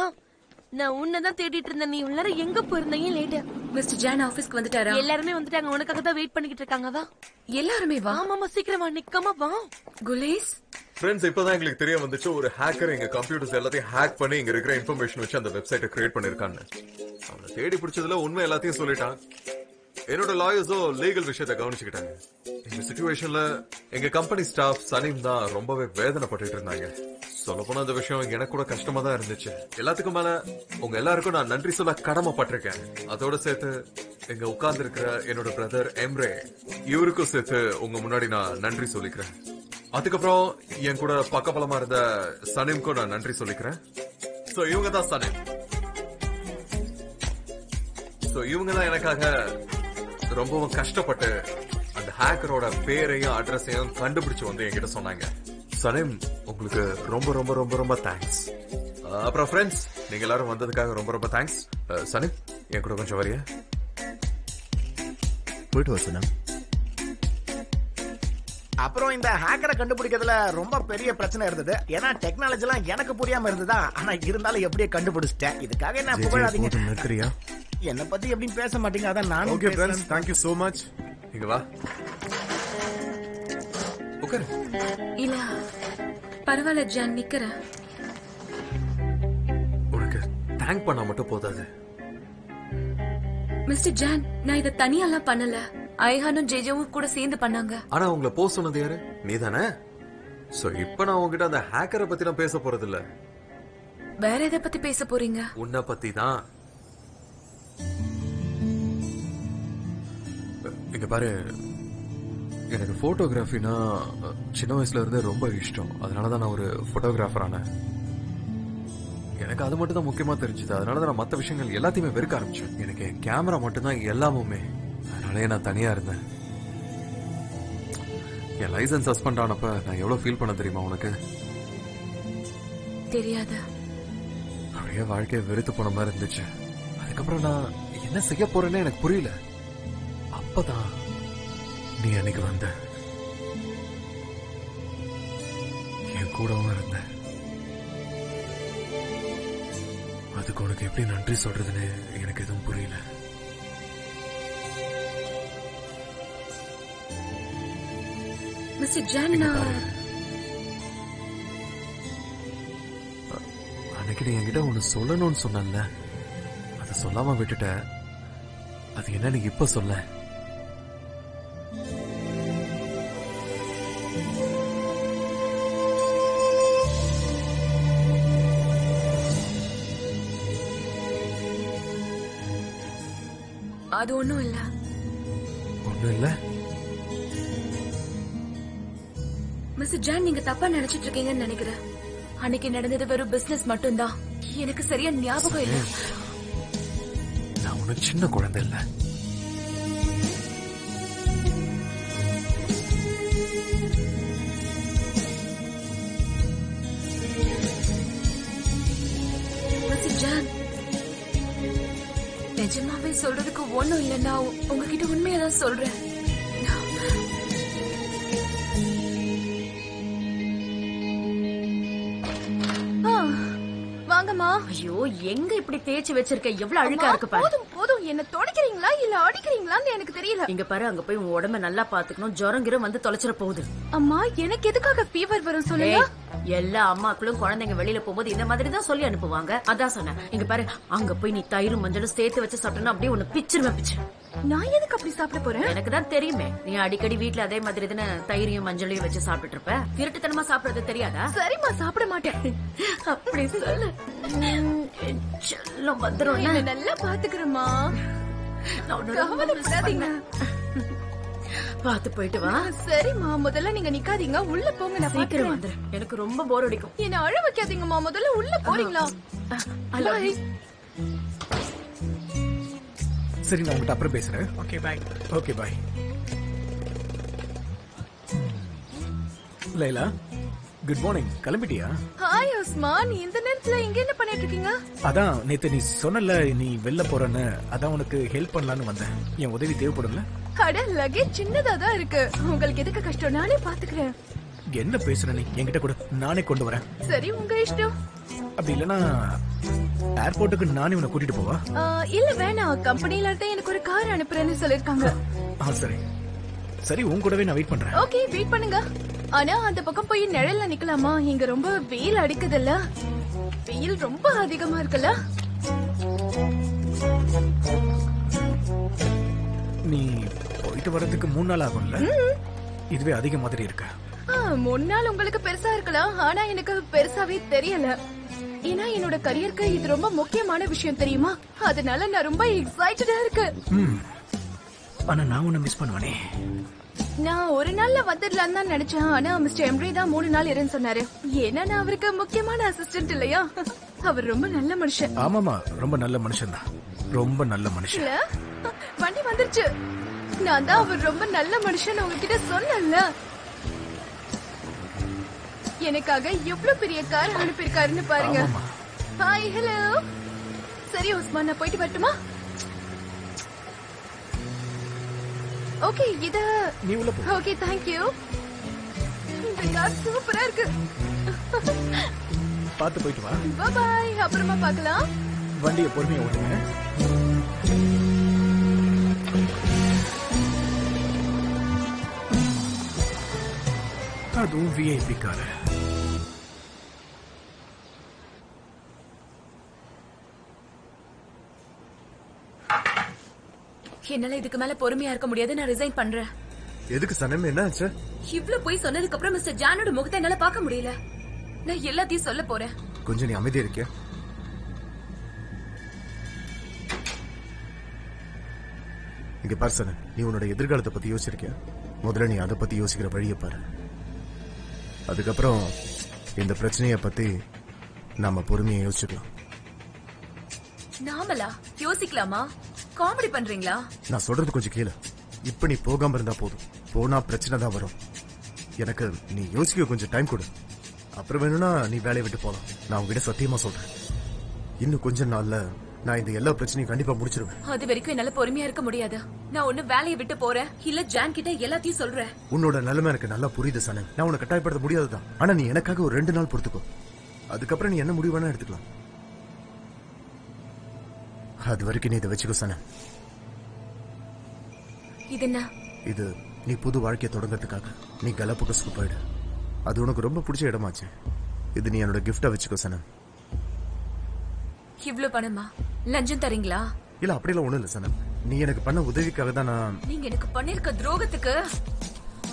நான் உன்னதான் தேடிட்டு இருந்தேன். நீ உள்ளார எங்க போயிருந்தீங்க? லேட்டா மிஸ்டர் ஜான் ஆபீஸ்க்கு வந்துட்டாரா? எல்லாருமே வந்துட்டாங்க, உனக்காக தான் வெயிட் பண்ணிக்கிட்டு இருக்காங்க. வா. எல்லாருமே வா. ஆமாமா, சீக்கிரமா நிக்காம வா. குலேஸ், ஃப்ரெண்ட்ஸ், இப்பதான் எங்களுக்கு தெரிய வந்துச்சு, ஒரு ஹேக்கர் எங்க கம்ப்யூட்டர்ஸ் எல்லாத்தையும் ஹேக் பண்ணி இங்க இருக்கிற இன்ஃபர்மேஷன் வச்சு அந்த வெப்சைட்டை கிரியேட் பண்ணிருக்கான்னு. அவனை தேடி பிடிச்சதுல உண்மை எல்லாத்தையும் சொல்லிட்டான். என்னோட லாயர்ஸோ லீகல் விஷயத்தை கவனிச்சுக்கிட்டாங்க. இந்த சிச்சுவேஷன்ல எங்க கம்பெனி ஸ்டாஃப் சனீம் தான் ரொம்பவே வேதனைப்பட்டு இருந்தாங்க. சொல்ல போனா அந்த விஷயம் எனக்கு கூட கஷ்டமா தான் இருந்துச்சு. எல்லாத்துக்கும் மேல உங்க எல்லாருக்கும் நான் நன்றி சொல்ல கடமைப்பட்டிருக்கேன். அதோட சேர்த்து இங்க உட்கார்ந்து இருக்கிற என்னோட பிரதர் எம்ரே, இவருக்கும் சேர்த்து உங்க முன்னாடி நான் நன்றி சொல்லிக்கிறேன். அதுக்கப்புறம் என் கூட பக்கபலமா இருந்த சனிம்க்கும் நான் நன்றி சொல்லிக்கிறேன். சோ இவங்க தான் சனிம். சோ இவங்க தான் எனக்காக ரொம்பவும் கஷ்டப்பட்டு அந்த ஹேக்கரோட பேரையும் அட்ரஸையும் கண்டுபிடிச்சு வந்து என்கிட்ட சொன்னாங்க. சனிம், உங்களுக்கு ரொம்ப ரொம்ப ரொம்ப ரொம்ப தேங்க்ஸ். அப்புறம் ஃப்ரெண்ட்ஸ், நீங்க எல்லாரும் வந்ததுக்காக ரொம்ப ரொம்ப தேங்க்ஸ். சனிம், என் கூட கொஞ்சம் வரியா? போயிட்டு வா சனம். அப்புறம் இந்த ஹேக்கரை கண்டுபிடிக்கிறதுல ரொம்ப பெரிய பிரச்சனை இருந்தது. ஏன்னா டெக்னாலஜி எல்லாம் எனக்கு புரியாம இருந்ததா. ஆனா இருந்தாலும் எப்படியே கண்டுபிடிச்சிட்டேன். இதுக்காக என்ன புகழாதீங்க. நிற்கிறியா? என்ன பத்தி எப்படின்னு பேச மாட்டீங்க. அதான் நான். Okay friends, thank you so much. இங்க வா. உட்காரு. இல்ல பரவாயில்ல ஜான், நிக்கிறேன். உனக்கு தேங்க் பண்ணா மட்டும் போதாது. மிஸ்டர் ஜான், நான் இத தனியாலாம் பண்ணல. ஐஹானும் ஜேஜவும் கூட சேர்ந்து பண்ணாங்க. ஆனா உங்களை போக சொன்னது யாரு? நீதானே? சோ இப்ப நான் உங்ககிட்ட அந்த ஹேக்கரை பத்தி நான் பேச போறது இல்ல. வேற எதை பத்தி பேச போறீங்க? உன்னை பத்தி தான். இங்க பாரு, எனக்கு போட்டோகிராஃபினா சின்ன வயசுல இருந்தே ரொம்ப இஷ்டம். அதனாலதான் நான் ஒரு போட்டோகிராஃபர் ஆனேன். எனக்கு அது மட்டும் தான் முக்கியமா தெரிஞ்சது. அதனாலதான் நான் மத்த விஷயங்கள் எல்லாத்தையுமே வெறுக்க ஆரம்பிச்சேன். எனக்கு என் கேமரா மட்டும்தான் எல்லாமுமே. அதனாலே நான் தனியா இருந்தேன். என் லைசன்ஸ் சஸ்பெண்ட் ஆனப்ப நான் எவ்வளவு ஃபீல் பண்ண தெரியுமா உனக்கு? தெரியாது. அப்படியே வாழ்க்கையை வெறுத்து போன மாதிரி இருந்துச்சு. அதுக்கப்புறம் நான் என்ன செய்ய போறேன்னு எனக்கு புரியல. அப்பதான் நீ அன்னைக்கு வந்த, என் கூடவும் இருந்த. அதுக்கு உனக்கு எப்படி நன்றி சொல்றதுன்னு எனக்கு எதுவும் புரியல. மிஸ்டர் ஜான், அன்னைக்கு நீ என்கிட்ட ஒண்ணு சொல்லணும்னு சொன்னல, அதை சொல்லாம விட்டுட்ட. அது என்னன்னு இப்ப சொல்ல. அது ஒண்ணும் இல்ல. ஒண்ணும் இல்ல? மிஸ்டர் ஜான், நீங்க தப்பா நினைச்சிட்டு இருக்கீங்கன்னு நினைக்கிறேன். அன்னைக்கு நடந்தது வெறும் பிசினஸ் மட்டும்தான். எனக்கு சரியா ஞாபகம் இல்ல. நான் ஒன்னும் சின்ன குழந்தை இல்ல. மிஸ்டர் ஜான், நிஜமாவே சொல்றதுக்கு ஒண்ணும் இல்ல. நான் உங்ககிட்ட உண்மையாதான் சொல்றேன். வாங்கம்மா. ஐயோ, எங்க இப்படி தேய்ச்சி வச்சிருக்க? எவ்வளவு அழுக்கா இருக்கு பாரு. போதும் போதும், என்ன தொடக்கிறீங்களா இல்ல அடிக்கிறீங்களான்னு எனக்கு தெரியல. இங்க பாரு, அங்க போய் உன் உடம்ப நல்லா பாத்துக்கணும். ஜுரங்கிற வந்து தொலைச்சிட போகுது. அம்மா, எனக்கு எதுக்காக ஃபீவர் வரும் சொல்லுங்க? எல்லா அம்மாக்களும் குழந்தைங்க வெளியில போகும்போது இந்த மாதிரி தான் சொல்லி அனுப்புவாங்க. அதான் சொன்னேன். இங்க பாரு, அங்க போய் நீ தயிரும் மஞ்சளும் சேர்த்து வச்சு சாப்பிட்டா அப்படியே உன்னை பிச்சிருவேன் பிச்சு. நான் எதுக்கு அப்படி சாப்பிட போறேன்? எனக்கு தான் தெரியுமே, நீ அடிக்கடி வீட்டுல அதே மாதிரி தானே தயிரையும் மஞ்சளையும் வச்சு சாப்பிட்டு இருப்ப. திருட்டுத்தனமா சாப்பிடுறது தெரியாதா? சரிம்மா, சாப்பிட மாட்டேன். அப்படி சொல்லு. செல்லம் வந்துரும். நல்லா பாத்துக்கிறேம்மா. பாத்து போயிட்டு வா. சரிம்மா, முதல்ல நீங்க நிக்காதீங்க, உள்ள போங்க. நான் சீக்கிரம் வந்துரு, எனக்கு ரொம்ப போர் அடிக்கும். என்ன அழ வைக்காதீங்கம்மா, முதல்ல உள்ள போறீங்களா? சரி, நான் உங்ககிட்ட அப்புறம் பேசுறேன். Okay bye. Okay bye. Laila, good morning. கிளம்பிட்டியா? ஹாய் உஸ்மான், இந்த நேரத்துல இங்க என்ன பண்ணிட்டு இருக்கீங்க? அதான் நேத்து நீ சொன்னல நீ வெளில போறன்னு, அதான் உனக்கு ஹெல்ப் பண்ணலான்னு வந்தேன். என் உதவி தேவைப்படும்ல? அட, லக்கேஜ் சின்னதா தான் இருக்கு. உங்களுக்கு எதுக்கு கஷ்டம், நானே பாத்துக்கிறேன். என்ன பேசுற நீ? என்கிட்ட கூட, நானே கொண்டு வரேன். சரி, உங்க இஷ்டம். அப்படி இல்லனா ஏர்போர்ட்டுக்கு நானே உன்னை கூட்டிட்டு போவா? இல்ல வேணாம், கம்பெனில இருந்து எனக்கு ஒரு கார் அனுப்புறேன்னு சொல்லிருக்காங்க. சரி சரி, உன் கூடவே நான் வெயிட் பண்றேன். ஓகே, வெயிட் பண்ணுங்க. ஆனா அந்த பக்கம் போய் நிழல்ல நிக்கலாமா? இங்க ரொம்ப வெயில் அடிக்குதுல்ல. வெயில் ரொம்ப அதிகமா இருக்குல்ல. நீ போயிட்டு வரதுக்கு 3 நாள் ஆகும்ல? இதுவே அதிக மாதிரி இருக்கு. 3 நாள் உங்களுக்கு பெருசா இருக்கலாம், ஆனா எனக்கு பெருசாவே தெரியல. ஏன்னா என்னோட கரியருக்கு இது ரொம்ப முக்கியமான விஷயம் தெரியுமா? அதனால நான் ரொம்ப எக்ஸைட்டடா இருக்கு. ஆனா நான் உன்னை மிஸ் பண்ணுவானே. நான் ஒரு நாள்ல வந்துடலாம் தான் நினைச்சேன். ஆனா மிஸ்டர் எம்ப்ரி தான் 3 நாள் இருன்னு சொன்னாரு. ஏன்னா நான் அவருக்கு முக்கியமான அசிஸ்டன்ட் இல்லையா? அவர் ரொம்ப நல்ல மனுஷன். ஆமாமா, ரொம்ப நல்ல மனுஷன் தான். ரொம்ப நல்ல மனுஷன். இல்ல, வண்டி வந்துருச்சு. நான் தான் அவர் ரொம்ப நல்ல மனுஷன் உங்ககிட்ட சொன்னேன்ல. எனக்காக எவ்வளவு பெரிய கார் அனுப்பியிருக்காருன்னு பாருங்க. Hi, hello. சரி உஸ்மான், நான் போயிட்டு வரட்டுமா? ஓகே, இத நீ உள்ள போ. Okay, thank you. இந்த கார் சூப்பரா இருக்கு. பார்த்து போயிட்டு வா. பை பை, அப்புறமா பார்க்கலாம். வண்டியை பொறுமையா ஓட்டுங்க. அதுவும் விஐபி கார். என்னால இதுக்கு மேல பொறுமையா இருக்க முடியாது. நான் ரிசைன் பண்றேன். எதுக்கு சனம், என்ன ஆச்சு? இவ்ளோ போய் சொன்னதுக்கு அப்புறம் மிஸ்டர் ஜானோட முகத்தை என்னால பார்க்க முடியல. நான் எல்லாத்தையும் சொல்ல போறேன். கொஞ்சம் நீ அமைதியா இருக்கியா? இங்க பாரு சனம், நீ உன்னோட எதிர்காலத்தை பத்தி யோசிச்சிருக்கியா? முதல்ல நீ அதை பத்தி யோசிக்கிற வழியை பாரு. அதுக்கப்புறம் இந்த பிரச்சனைய பத்தி நாம பொறுமையா யோசிச்சுக்கலாம். நாமலா யோசிக்கலாமா? காமெடி பண்றீங்களா? நான் சொல்றது கொஞ்சம் கேளு. இப்ப நீ போகாம இருந்தா போதும். போனா பிரச்சனை தான் வரும். எனக்கு நீ யோசிக்க கொஞ்சம் டைம் கொடு. அப்புறம் வேணும்னா நீ வேலையை விட்டு போலாம். நான் உங்ககிட்ட சத்தியமா சொல்றேன், இன்னும் கொஞ்ச நாள்ல நான் இந்த எல்லா பிரச்சனையும் கண்டிப்பா முடிச்சிருவேன். அது வரைக்கும் என்னால பொறுமையா இருக்க முடியாது. நான் ஒண்ணு வேலையை விட்டு போறேன், இல்ல ஜான் கிட்ட எல்லாத்தையும் சொல்றேன். உன்னோட நிலைமை எனக்கு நல்லா புரியுது சனன். நான் உன்னை கட்டாயப்படுத்த முடியாதுதான். ஆனா நீ எனக்காக ஒரு 2 நாள் பொறுத்துக்கோ. அதுக்கப்புறம் நீ என்ன முடிவு வேணா எடுத்துக்கலாம். அது வரைக்கும் நீ இதை வச்சுக்கோ சனன். இது என்ன? இது நீ புது வாழ்க்கையை தொடங்கிறதுக்காக நீ கலப்புகஸ்க்கு போயிடு. அது உனக்கு ரொம்ப பிடிச்ச இடமாச்சு. இது நீ என்னோட கிஃப்டா வச்சுக்கோ சனன். இவ்ளோ பணமா? லஞ்சம் தரீங்களா? இல்ல, அப்படிலாம் ஒண்ணும் இல்ல சனன். நீ எனக்கு பண்ண உதவிக்காக தான் நான். நீங்க எனக்கு பண்ணிருக்க துரோகத்துக்கு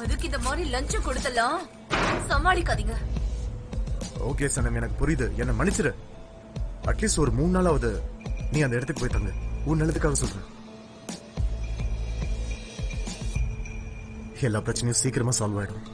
அதுக்கு இந்த மாதிரி லஞ்சம் கொடுத்தலாம் சமாளிக்காதீங்க. ஓகே சனம், எனக்கு புரியுது. என்ன மன்னிச்சிரு. அட்லீஸ்ட் ஒரு 3 நாளாவது நீ அந்த இடத்துக்கு போய் தங்க. உன் நல்லதுக்காக சொல்றேன். எல்லா பிரச்சனையும் சீக்கிரமா சால்வ் ஆயிடும்.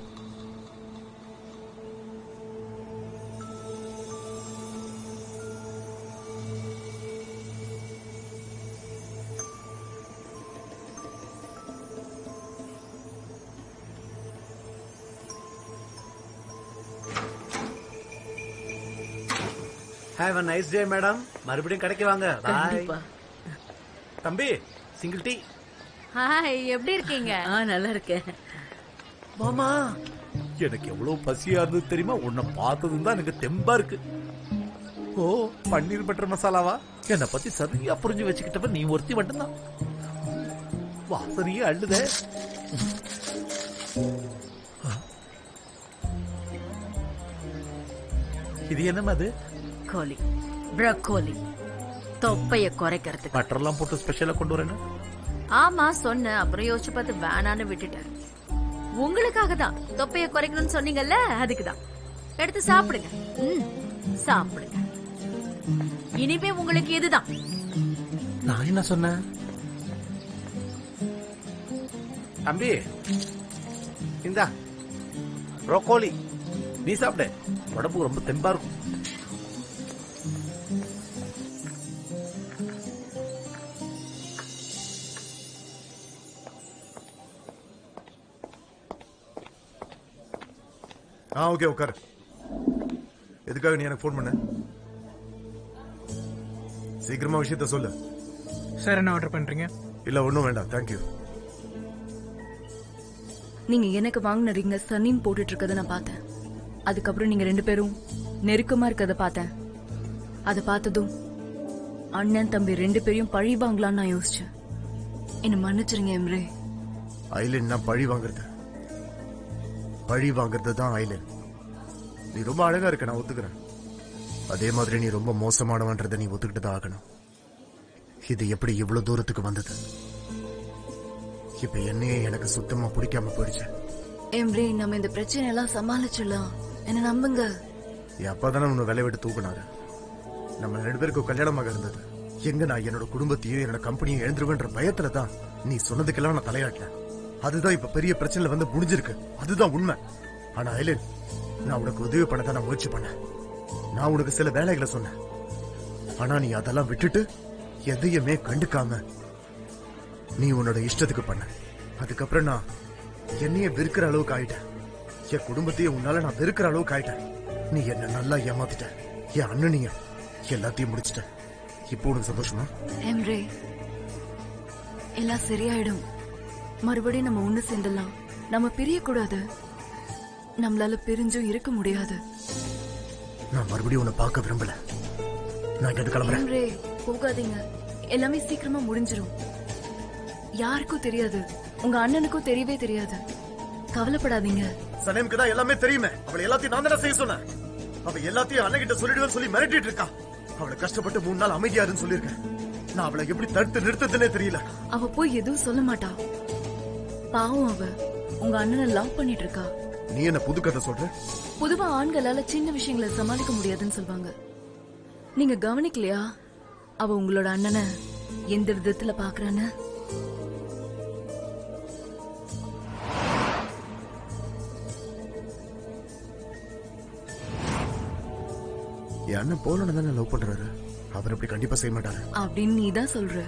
Have a nice day madam. மறுபடியும் கடைக்கு வாங்க. பாய். தம்பி, சிங்கிள் டீ. ஹாய், எப்படி இருக்கீங்க? நல்லா இருக்கேன் மாமா. எனக்கு எவ்வளவு பசியா இருந்தது தெரியுமா? உன்னை பார்த்ததும் தான் எனக்கு தெம்பா இருக்கு. ஓ, பன்னீர் பட்டர் மசாலாவா? என்னை பத்தி சரியா புரிஞ்சு வச்சுக்கிட்டப்ப நீ ஒருத்தி மட்டும்தான். வாசனையே அள்ளுத. இது என்னமா அது? கோலி, ப்ரோக்கோலி. தொப்பைய குறைக்கிறதுக்கு பட்டர்லாம் போட்டு ஸ்பெஷலா கொண்டு வரேன்னு. ஆமா சொன்ன, அப்புறம் யோசிச்சு பார்த்து வேணான்னு விட்டுட்டேன். உங்களுக்காக தான். தொப்பைய குறைக்கணும்னு சொன்னீங்கல்ல, அதுக்குதான். எடுத்து சாப்பிடுங்க. சாப்பிடுங்க. இனிமே உங்களுக்கு இதுதான். நான் என்ன சொன்னேன்? தம்பி, இந்தா ப்ரோக்கோலி, நீ சாப்பிடு. உடம்புக்கு ரொம்ப தெம்பா இருக்கும். ஓகே, உட்காரு. எதுக்காக நீ எனக்கு போன் பண்ண? சீக்கிரமா விஷயத்த சொல்லு. சார், என்ன ஆர்டர் பண்றீங்க? இல்ல, ஒண்ணும் வேண்டாம், தேங்க்யூ. நீங்க எனக்கு வாங்கின ரிங்க சன்னின் போட்டுட்டு இருக்கதை நான் பார்த்தேன். அதுக்கப்புறம் நீங்க 2 பேரும் நெருக்கமா இருக்கதை பார்த்தேன். அதை பார்த்ததும் அண்ணன் தம்பி 2 பேரையும் பழி வாங்கலான்னு நான் யோசிச்சேன். என்ன மன்னிச்சிருங்க எம்ரே. ஐலன் பழி வாங்குறது. பழி வாங்குறது தான் ஐலன். நீ ரொம்ப அழகா இருக்க, நான் ஒத்துக்கிறேன். அதே மாதிரி நீ ரொம்ப மோசமானவன்றதை நீ ஒத்துக்கிட்டு தான் ஆகணும். இது எப்படி இவ்வளவு தூரத்துக்கு வந்தது? இப்ப என்னையே எனக்கு சுத்தமா பிடிக்காம போயிடுச்சு. எம்ரே, நம்ம இந்த பிரச்சனை எல்லாம் சமாளிச்சிடலாம். என்ன நம்புங்க. என் அப்பா தானே உன்னை வேலையை விட்டு தூக்குனாரு. நம்ம 2 பேருக்கு கல்யாணமாக இருந்தது. எங்க நான் என்னோட குடும்பத்தையும் என்னோட கம்பெனியும் எழுந்துருவேன்ற பயத்துல தான் நீ சொன்னதுக்கெல்லாம் நான் தலையாட்டேன். அதுதான் இப்ப பெரிய பிரச்சனைல வந்து முடிஞ்சிருக்கு. அதுதான் உண்மை. ஆனா ஐலன், நான் உனக்கு உதவி பண்ணதான் நான் முயற்சி பண்ணேன். நான் உனக்கு சில வேலைகளை சொன்னேன். ஆனா நீ அதெல்லாம் விட்டுட்டு எதையுமே கண்டுக்காம நீ உன்னோட இஷ்டத்துக்கு பண்ண. அதுக்கப்புறம் நான் என்னைய வெறுக்கிற அளவுக்கு ஆயிட்டேன். என் குடும்பத்தையும் உன்னால நான் வெறுக்கிற அளவுக்கு ஆயிட்டேன். நீ என்ன நல்லா ஏமாத்திட்ட. என் அண்ணனையும் எல்லாத்தையும் முடிச்சிட்ட. இப்போ உனக்கு சந்தோஷமா? எம்ரே, எல்லாம் சரியாயிடும். மறுபடியும் நம்ம ஒண்ணு சேர்ந்துடலாம். நம்ம பிரிய கூடாது. நம்மளால பிரிஞ்சும் இருக்க முடியாது. நான் மறுபடியும் உன்னை பார்க்க விரும்பல. நான் இங்க கிளம்புறேன். எம்ரே, போகாதீங்க. எல்லாமே சீக்கிரமா முடிஞ்சிரும். யாருக்கும் தெரியாது. உங்க அண்ணனுக்கும் தெரியவே தெரியாது. கவலைப்படாதீங்க. சனேம்க்கு தான் எல்லாமே தெரியுமே. அவளை எல்லாத்தையும் நான் தானே செய்ய சொன்னேன். அவ எல்லாத்தையும் அண்ணகிட்ட சொல்லிடுவேன்னு சொல்லி மிரட்டிட்டு இருக்கா. அவளை கஷ்டப்பட்டு 3 நாள் அமைதியாருன்னு சொல்லியிருக்கேன். நான் அவளை எப்படி தடுத்து நிறுத்ததுன்னே தெரியல. அவ போய் எதுவும் சொல்ல மாட்டா. பாவம், அவ உங்க அண்ணனை லவ் பண்ணிட்டு இருக்கா. நீ என்ன புது கதை சொல்ற? பொதுவா ஆண்களால சின்ன விஷயங்களை சமாளிக்க முடியாதுன்னு சொல்வாங்க. நீங்க கவனிக்கலையா அவ உங்களோட அண்ணனை எந்த விதத்துல பாக்குறான்னு? என் அண்ணன் போலன்னு தானே லவ் பண்றாரு. அவர் அப்படி கண்டிப்பா செய்ய மாட்டாரு அப்படின்னு நீ தான் சொல்ற.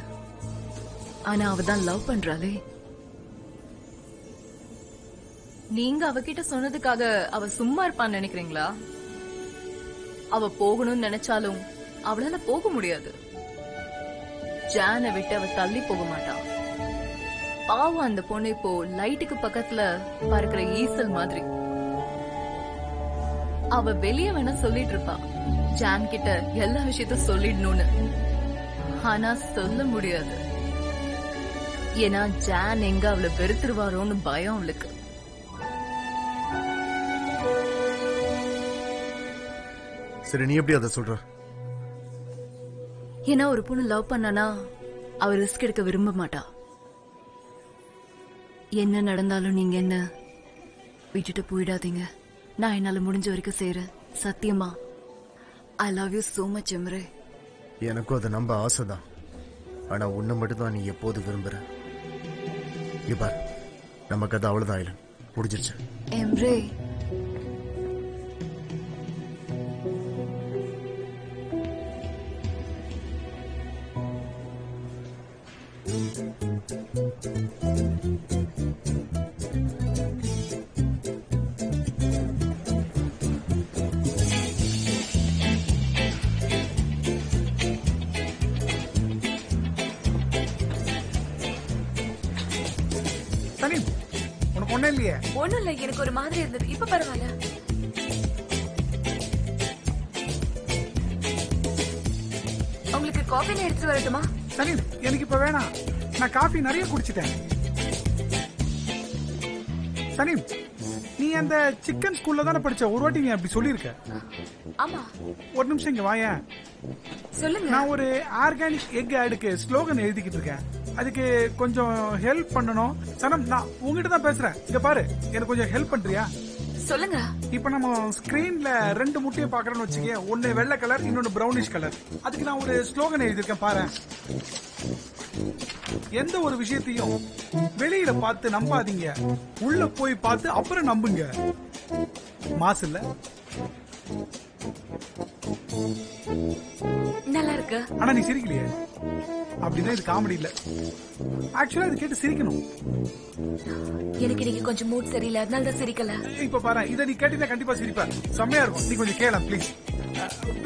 ஆனா அவ தான் லவ் பண்றாளே. நீங்க அவகிட்ட சொன்னதுக்காக அவ சும்மா இருப்பான்னு நினைக்கிறீங்களா? அவ போகணும்னு நினைச்சாலும் அவளால போக முடியாது. ஜானை விட்டு அவ தள்ளி போக மாட்டா. பாவம், அந்த பொண்ணு இப்போ லைட்டுக்கு பக்கத்துல பறக்கிற ஈசல் மாதிரி. அவ வெளிய வேணா சொல்லிட்டு இருப்பா, ஜான் கிட்ட எல்லா விஷயத்தையும் சொல்லிடணும்னு. ஆனா சொல்ல முடியாது. ஏன்னா ஜான் எங்க அவளை வெறுத்துருவாரோன்னு பயம் அவளுக்கு. சரி, நீ எப்படி அதை சொல்ற? ஏன்னா ஒரு பொண்ணு லவ் பண்ணானா அவ ரிஸ்க் எடுக்க விரும்ப மாட்டா. என்ன நடந்தாலும் நீங்க என்ன விட்டுட்டு போயிடாதீங்க. நான் என்னால முடிஞ்ச வரைக்கும் செய்யறேன். சத்தியமா. I love you so much Emre. எனக்கும் அதை நம்ப ஆசைதான். ஆனா உன்னை மட்டும்தான் நீ எப்போது விரும்புற. இப்ப நமக்கு அது அவ்வளவுதான். ஐலன், முடிஞ்சிருச்சு. எம்ரே, சனீம், உனக்கு ஒண்ணும் இல்லையே? ஒண்ணும் இல்ல. எனக்கு ஒரு மாதிரி இருந்தது. இப்ப பரவாயில்ல. உங்களுக்கு காஃபி எடுத்து வரட்டுமா? சனீம், எனக்கு இப்ப வேணாம். நான் காஃபி நிறைய குடிச்சிட்டேன். சனீம், நீ அந்த சிக்கன் ஸ்கூல்ல தானே படிச்ச? ஒரு வாட்டி நீ அப்படி சொல்லிருக்க. ஆமா. ஒரு நிமிஷம் இங்க வாயேன். சொல்லுங்க. நான் ஒரு ஆர்கானிக் எக் ஆடுக்கு ஸ்லோகன் எழுதிக்கிட்டு இருக்கேன். அதுக்கு கொஞ்சம் ஹெல்ப் பண்ணணும். சனம், நான் உங்ககிட்ட தான் பேசுறேன். இங்க பாரு, எனக்கு கொஞ்சம் ஹெல்ப் பண்றியா? சொல்லுங்க. இப்ப நம்ம ஸ்கிரீன்ல 2 முட்டையை பாக்குறோம்னு வச்சுக்க. ஒன்னு வெள்ளை கலர், இன்னொன்னு பிரவுனிஷ் கலர். அதுக்கு நான் ஒரு ஸ்லோகன் எழுதியிருக்கேன் பாரு. எந்த ஒரு விஷயத்தையும் வெளியில பார்த்து நம்பாதீங்க, உள்ள போய் பார்த்து அப்புறம் நம்புங்க. மாசு இல்ல? நல்லா இருக்கு. ஆனா நீ சிரிக்கலையே. அப்படின்னா இது காமெடி இல்ல. ஆக்சுவலா இது கேட்டு சிரிக்கணும். எனக்கு இன்னைக்கு கொஞ்சம் மூட் சரியில்லை, அதனால தான் சிரிக்கல. இப்ப பாரு, இத நீ கேட்டீங்கன்னா கண்டிப்பா சிரிப்ப. செம்மையா இருக்கும். நீ கொஞ்சம் கேள ப்ளீஸ்.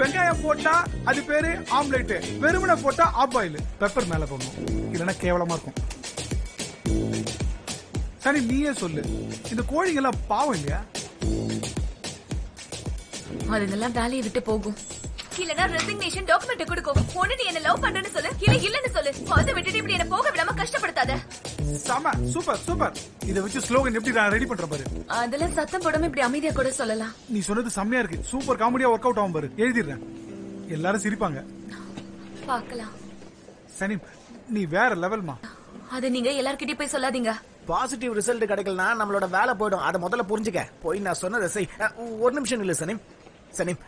வெங்காயம் போட்டா அது பேரு ஆம்லெட், வெறுமனை போட்டா ஆப் ஆயில். பெப்பர் மேல போடணும், இல்லைன்னா கேவலமா இருக்கும். சரி, நீயே சொல்லு, இந்த கோழிங்க எல்லாம் பாவம் இல்லையா? அதுங்கெல்லாம் வேலையை விட்டு போகும். இல்லனா ரெசிக்னேஷன் டாக்குமெண்ட் கொடுக்கும். ஒண்ணு நீ என்ன லவ் பண்றேன்னு சொல்லு, இல்ல இல்லன்னு சொல்லு. அதை விட்டுட்டு இப்படி என்ன போக விடாம கஷ்டப்படுத்தாத. சம சூப்பர் சூப்பர். இத வச்சு ஸ்லோகன் எப்படி நான் ரெடி பண்றேன் பாரு. அதெல்லாம் சத்தம் போடாம இப்படி அமைதியா கூட சொல்லலாம். நீ சொன்னது செம்மையா இருக்கு. சூப்பர் காமெடியா ஒர்க் அவுட் ஆகும் பாரு. எழுதிடுறேன், எல்லாரும் சிரிப்பாங்க. பார்க்கலாம். சனீம், நீ வேற லெவல்மா. அது நீங்க எல்லார்கிட்டயும் போய் சொல்லாதீங்க. பாசிட்டிவ் ரிசல்ட் கிடைக்கலனா நம்மளோட வேலை போயிடும். அதை முதல்ல புரிஞ்சுக்க. போய் நான் சொன்னதை செய். ஒரு நிமிஷம் இல்ல சனீம். சனீம்,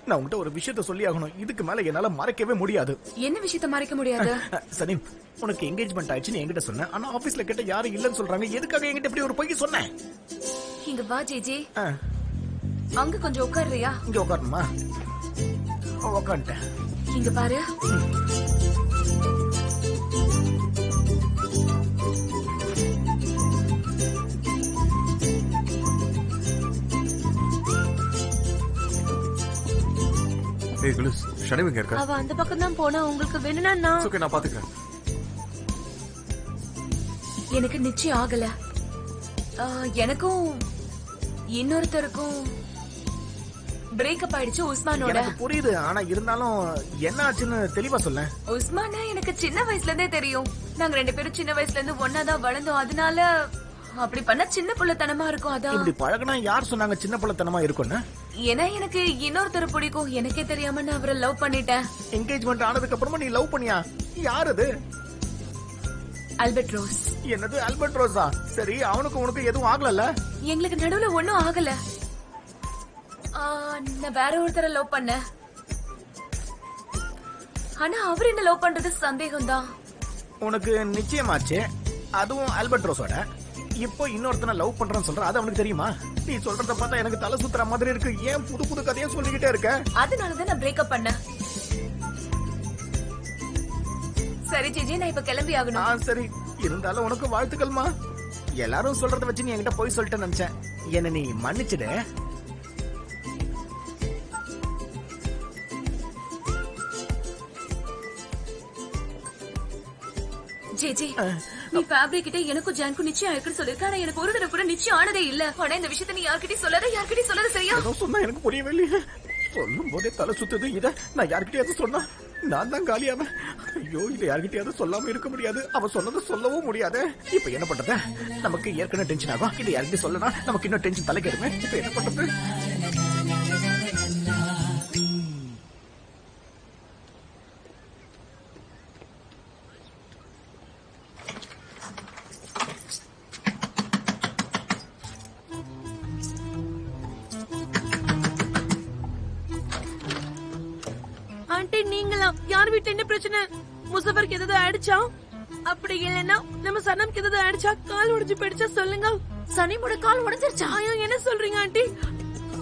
நான் உங்ககிட்ட ஒரு விஷயத்த சொல்லி ஆகணும். இதுக்கு மேல என்னால மறைக்கவே முடியாது. என்ன விஷயத்த மறைக்க முடியாது? சலீம், உனக்கு என்கேஜ்மெண்ட் ஆயிடுச்சுன்னு என்கிட்ட சொன்னேன். ஆனா ஆபீஸ்ல கேட்ட யாரும் இல்லன்னு சொல்றாங்க. எதுக்காக என்கிட்ட இப்படி ஒரு பொய் சொன்னேன்? இங்க வா ஜேஜே. அங்க கொஞ்சம் உட்காருறியா? இங்க உட்காரணுமா? உட்காந்துட்டேன். இங்க பாரு. ஏய் குலுஸ், ஷனிம் எங்க இருக்கா? அவ அந்த பக்கம் தான் போனா. உங்களுக்கு வேணும்னா நான் ஓகே, நான் பாத்துக்கிறேன். எனக்கு நிச்சயம் ஆகல. எனக்கும் இன்னொருத்தருக்கும் பிரேக்கப் ஆயிடுச்சு உஸ்மானோட. எனக்கு புரியுது. ஆனா இருந்தாலும் என்ன ஆச்சுன்னு தெளிவா சொல்ல. உஸ்மான எனக்கு சின்ன வயசுல இருந்தே தெரியும். நாங்க 2 பேரும் சின்ன வயசுல இருந்து ஒன்னாதான் வளர்ந்தோம். அதனால அப்படி பண்ண சின்ன புள்ளத்தனமா இருக்கும். அதான் இப்படி பழகுனா யார் சொன்னாங்க சின்ன புள்ளத்தனமா இருக்கும்னு? ஏன்னா எனக்கு இன்னொருத்தர் பிடிக்கும். எனக்கே தெரியாம நான் அவரை லவ் பண்ணிட்டேன். என்கேஜ்மெண்ட் ஆனதுக்கு அப்புறமா நீ லவ் பண்ணியா? யார் அது? Albert rose. என்னது ஆல்பர்ட் ரோஸா? சரி, அவனுக்கு உனக்கு எதுவும் ஆகல? எங்களுக்கு நடுவுல ஒண்ணும் ஆகல. நான் வேற ஒருத்தரை லவ் பண்ண. ஆனா அவர் என்ன லவ் பண்றது சந்தேகம் தான். உனக்கு நிச்சயமாச்சு, அதுவும் ஆல்பர்ட் ரோஸோட. இப்போ இன்னொருத்தனை லவ் பண்றேன்னு சொல்ற, அது அவனுக்கு தெரியுமா? நீ சொல்றத பார்த்தா எனக்கு தலை சுத்துற மாதிரி இருக்கு. ஏன் புது புது கதையா சொல்லிக்கிட்டே இருக்க? அதனாலதான் நான் பிரேக்கப் பண்ணேன். சரி ஜிஜி, நான் இப்ப கிளம்பி ஆகணும். சரி, இருந்தாலும் உனக்கு வாழ்த்துக்கள்மா. எல்லாரும் சொல்றத வச்சு நீ என்கிட்ட போய் சொல்லிட்டு நினைச்சேன். என்ன நீ மன்னிச்சிடு. ஜேஜி, நீ ஃபேப்ரிக் கிட்ட எனக்கும் ஜான்க்கும் நிச்சயம் ஆயிருக்குன்னு சொல்லிருக்க. ஆனா எனக்கு ஒரு தடவை கூட நிச்சயம் ஆனதே இல்ல. ஆனா இந்த விஷயத்த நீ யார்கிட்டயும் சொல்லாத சரியா? சொன்னா எனக்கு புரியவே இல்லையே. சொல்லும் போதே தலை சுத்துது. இத நான் யார்கிட்டயாவது சொன்னா நான் தான் காலியாவேன். ஐயோ, இதை யார்கிட்டயாவது சொல்லாம இருக்க முடியாது. அவ சொன்னதை சொல்லவும் முடியாது. இப்ப என்ன பண்றது? நமக்கு ஏற்கனவே டென்ஷன் ஆகும். இதை யார்கிட்ட சொல்லனா நமக்கு இன்னும் டென்ஷன் தலைக்கேறுமே. இப்ப என்ன பண்றது? ஆண்டி, நீங்களா? யார் வீட்டுல என்ன பிரச்சனை? முசஃபருக்கு ஏதாவது ஆயிடுச்சா? அப்படி இல்லைன்னா நம்ம சனம்க்கு ஏதாவது ஆயிடுச்சா? கால் உடைஞ்சு போயிடுச்சா? சொல்லுங்க. சனிமோட கால் உடைஞ்சிருச்சா? ஐயோ, என்ன சொல்றீங்க ஆண்டி?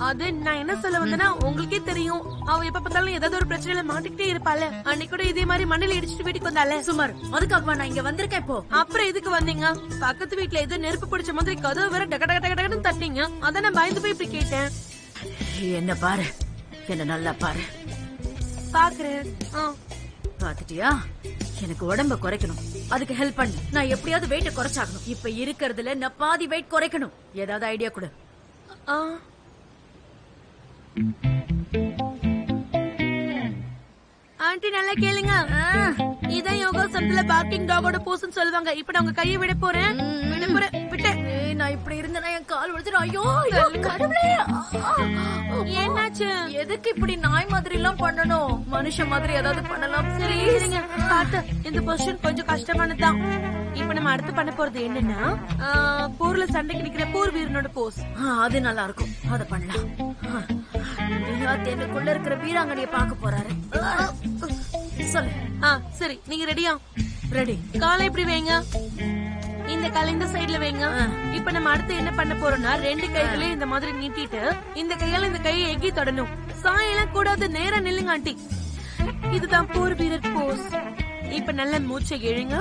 அது நான் என்ன சொல்ல வந்தேன்னா, உங்களுக்கே தெரியும் அவ எப்ப பார்த்தாலும் ஏதாவது ஒரு பிரச்சனையில மாட்டிக்கிட்டே இருப்பாள். அன்னைக்கு கூட இதே மாதிரி மண்ணில இடிச்சிட்டு வீட்டுக்கு வந்தால. சுமார் அதுக்காக நான் இங்க வந்திருக்கேன். இப்போ அப்புறம் எதுக்கு வந்தீங்க? பக்கத்து வீட்டுல ஏதோ நெருப்பு பிடிச்ச மாதிரி கதவு வேற டக டக டக டகன்னு தட்டிங்க. அதான் நான் பயந்து போய் இப்படி கேட்டேன். என்ன பாரு, என்ன நல்லா பாரு. பாக்குறேன். பாத்துட்டியா? எனக்கு உடம்ப குறைக்கணும், அதுக்கு ஹெல்ப் பண்ணு. நான் எப்படியாவது வெயிட்ட குறைச்சாகணும். இப்ப இருக்கிறதுல நான் பாதி வெயிட் குறைக்கணும். ஏதாவது ஐடியா கொடு. ஆண்டி, நல்லா கேளுங்க. இதான் யோகாசனத்துல பார்க்கிங் டாகோட போஸ்ன்னு சொல்லுவாங்க. இப்ப நான் உங்க கையை விட போறேன். விட்டேன். நான் இப்படி இருந்தேன்னா என் கால் உடைச்சிடும். ஐயோ கடவுளே, என்னாச்சு? எதுக்கு இப்படி நாய் மாதிரி எல்லாம் பண்ணணும்? மனுஷன் மாதிரி ஏதாவது பண்ணலாம். சரி இருங்க, பாத்து. இந்த பொசிஷன் கொஞ்சம் கஷ்டமானதுதான். இப்ப நம்ம அடுத்து பண்ண போறது என்னன்னா, போர்ல சண்டைக்கு நிக்கிற போர் வீரனோட போஸ். அது நல்லா இருக்கும், அத பண்ணலாம். தென்னுக்குள்ள இருக்கிற வீராங்கனைய பாக்க போறாரு. சொல்லு. சரி, நீங்க ரெடியா? ரெடி. காலை எப்படி வைங்க? இந்த காலை இந்த சைடுல வைங்க. இப்ப நம்ம அடுத்து என்ன பண்ண போறோம்னா, 2 கைகளையும் இந்த மாதிரி நீட்டிட்டு இந்த கையால இந்த கையை எக்கி தொடணும். சாயெல்லாம் கூடாது, நேரா நில்லுங்க ஆண்டி. இதுதான் போர் வீரர் போஸ். இப்ப நல்ல மூச்சை இழுங்க,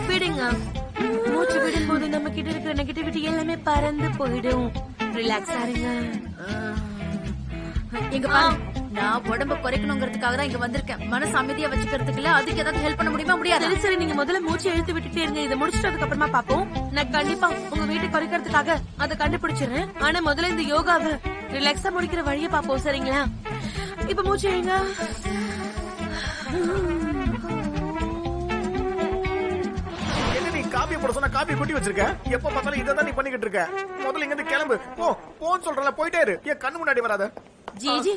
விடுங்க. மூச்சு விடும் போது நம்ம கிட்ட இருக்கிற நெகட்டிவிட்டி எல்லாமே பறந்து போயிடும். ரிலாக்ஸா இருங்க. இங்க பாரு, நான் உடம்ப குறைக்கணுங்கிறதுக்காக தான் இங்க வந்திருக்கேன். மனசு அமைதியா வச்சுக்கிறதுக்கு இல்ல. அதுக்கு ஏதாவது ஹெல்ப் பண்ண முடியுமா? முடியாது. சரி சரி, நீங்க முதல்ல மூச்சு இழுத்து விட்டுட்டே இருங்க. இதை முடிச்சிட்டு அதுக்கு அப்புறமா பாப்போம். நான் கண்டிப்பா உங்க வீட்டை குறைக்கிறதுக்காக அதை கண்டுபிடிச்சிடுறேன். ஆனா முதல்ல இந்த யோகாவை ரிலாக்ஸா முடிக்கிற வழியை பாப்போம். சரிங்களா? இப்ப மூச்சு இழுங்க. காப்பியை போட சொன்னா காப்பியை கொட்டி வச்சிருக்க. எப்ப பார்த்தாலும் இதை தான் நீ பண்ணிக்கிட்டு இருக்க. முதல்ல இங்க இருந்து கிளம்பு. போன்னு சொல்றல, போயிட்டே இரு. என் கண்ணு முன்னாடி வராத. ஜிஜி,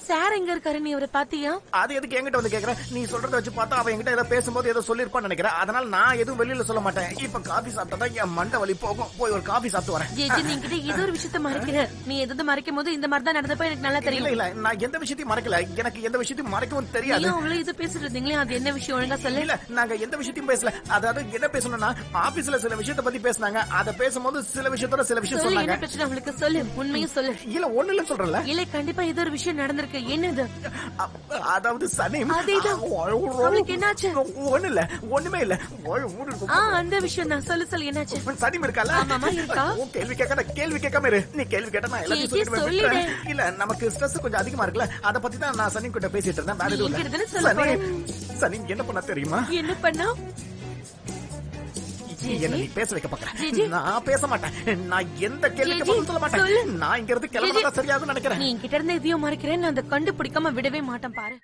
சார் எங்க இருக்காரு, நீ அவரை பாத்தியா? அது எதுக்கு என்கிட்ட வந்து கேக்குற? நீ சொல்றத வச்சு பார்த்தா அவன் என்கிட்ட ஏதோ பேசும்போது ஏதோ சொல்லிருப்பான்னு நினைக்கிறேன். அதனால நான் எதுவும் வெளியில சொல்ல மாட்டேன். இப்ப காபி சாப்பிட்டா என் மண்டை வலி போகும். போய் ஒரு காபி சாப்பிட்டு வரேன். ஜேஜி, நீ கிட்ட ஏதோ ஒரு விஷயத்த மறைக்கிற. நீ எது மறைக்கும் போது இந்த மாதிரி தான் நடந்தப்ப எனக்கு நல்லா தெரியும். இல்ல நான் எந்த விஷயத்தையும் மறைக்கல. எனக்கு எந்த விஷயத்தையும் மறைக்கவும் தெரியாது. அவங்களே இது பேசிட்டு இருந்தீங்களே, அது என்ன விஷயம் ஒழுங்கா சொல்லு. இல்ல நாங்க எந்த விஷயத்தையும் பேசல. அதாவது என்ன பேசணும்னா ஆபீஸ்ல சில விஷயத்த பத்தி பேசினாங்க. அத பேசும்போது சில விஷயத்தோட சில விஷயம் சொன்னாங்க. என்ன பிரச்சனை உங்களுக்கு சொல்லு, உண்மையும் சொல்லு. இல்ல ஒண்ணு இல்ல சொல்றல. இல்ல கண்டிப்பா ஏதோ ஒரு விஷயம் நடந்திருக்கு. என்னது? அதாவது சனீம் அவளுக்கு என்னாச்சு? ஒண்ணு இல்ல, ஒண்ணுமே இல்ல. அந்த விஷயம் தான். சொல்லு என்னாச்சு? சனீம் இருக்கா? ஆமாமா இருக்கா. கேள்வி கேட்காம இரு. நீ கேள்வி கேட்டா நான் எல்லாத்தையும் சொல்லிடுவேன். இல்ல நமக்கு ஸ்ட்ரெஸ் கொஞ்சம் அதிகமா இருக்குல்ல, அத பத்தி தான் நான் சனீம் கிட்ட பேசிட்டு இருந்தேன். வேற எதுவும் இல்ல. சனீம் என்ன பண்ணா தெரியுமா? என்ன பண்ணா? என்ன நீ பேச வைக்க பாக்குற? நான் பேச மாட்டேன். நான் எந்த கேள்விக்கு பதில் சொல்ல மாட்டேன். நான் இங்க இருந்து கிளம்புறதா சரியாகும் நினைக்கிறேன். நீ என்கிட்ட இருந்து எதையும் மறைக்கிறேன். நான் அதை கண்டுபிடிக்காம விடவே மாட்டேன் பாரு.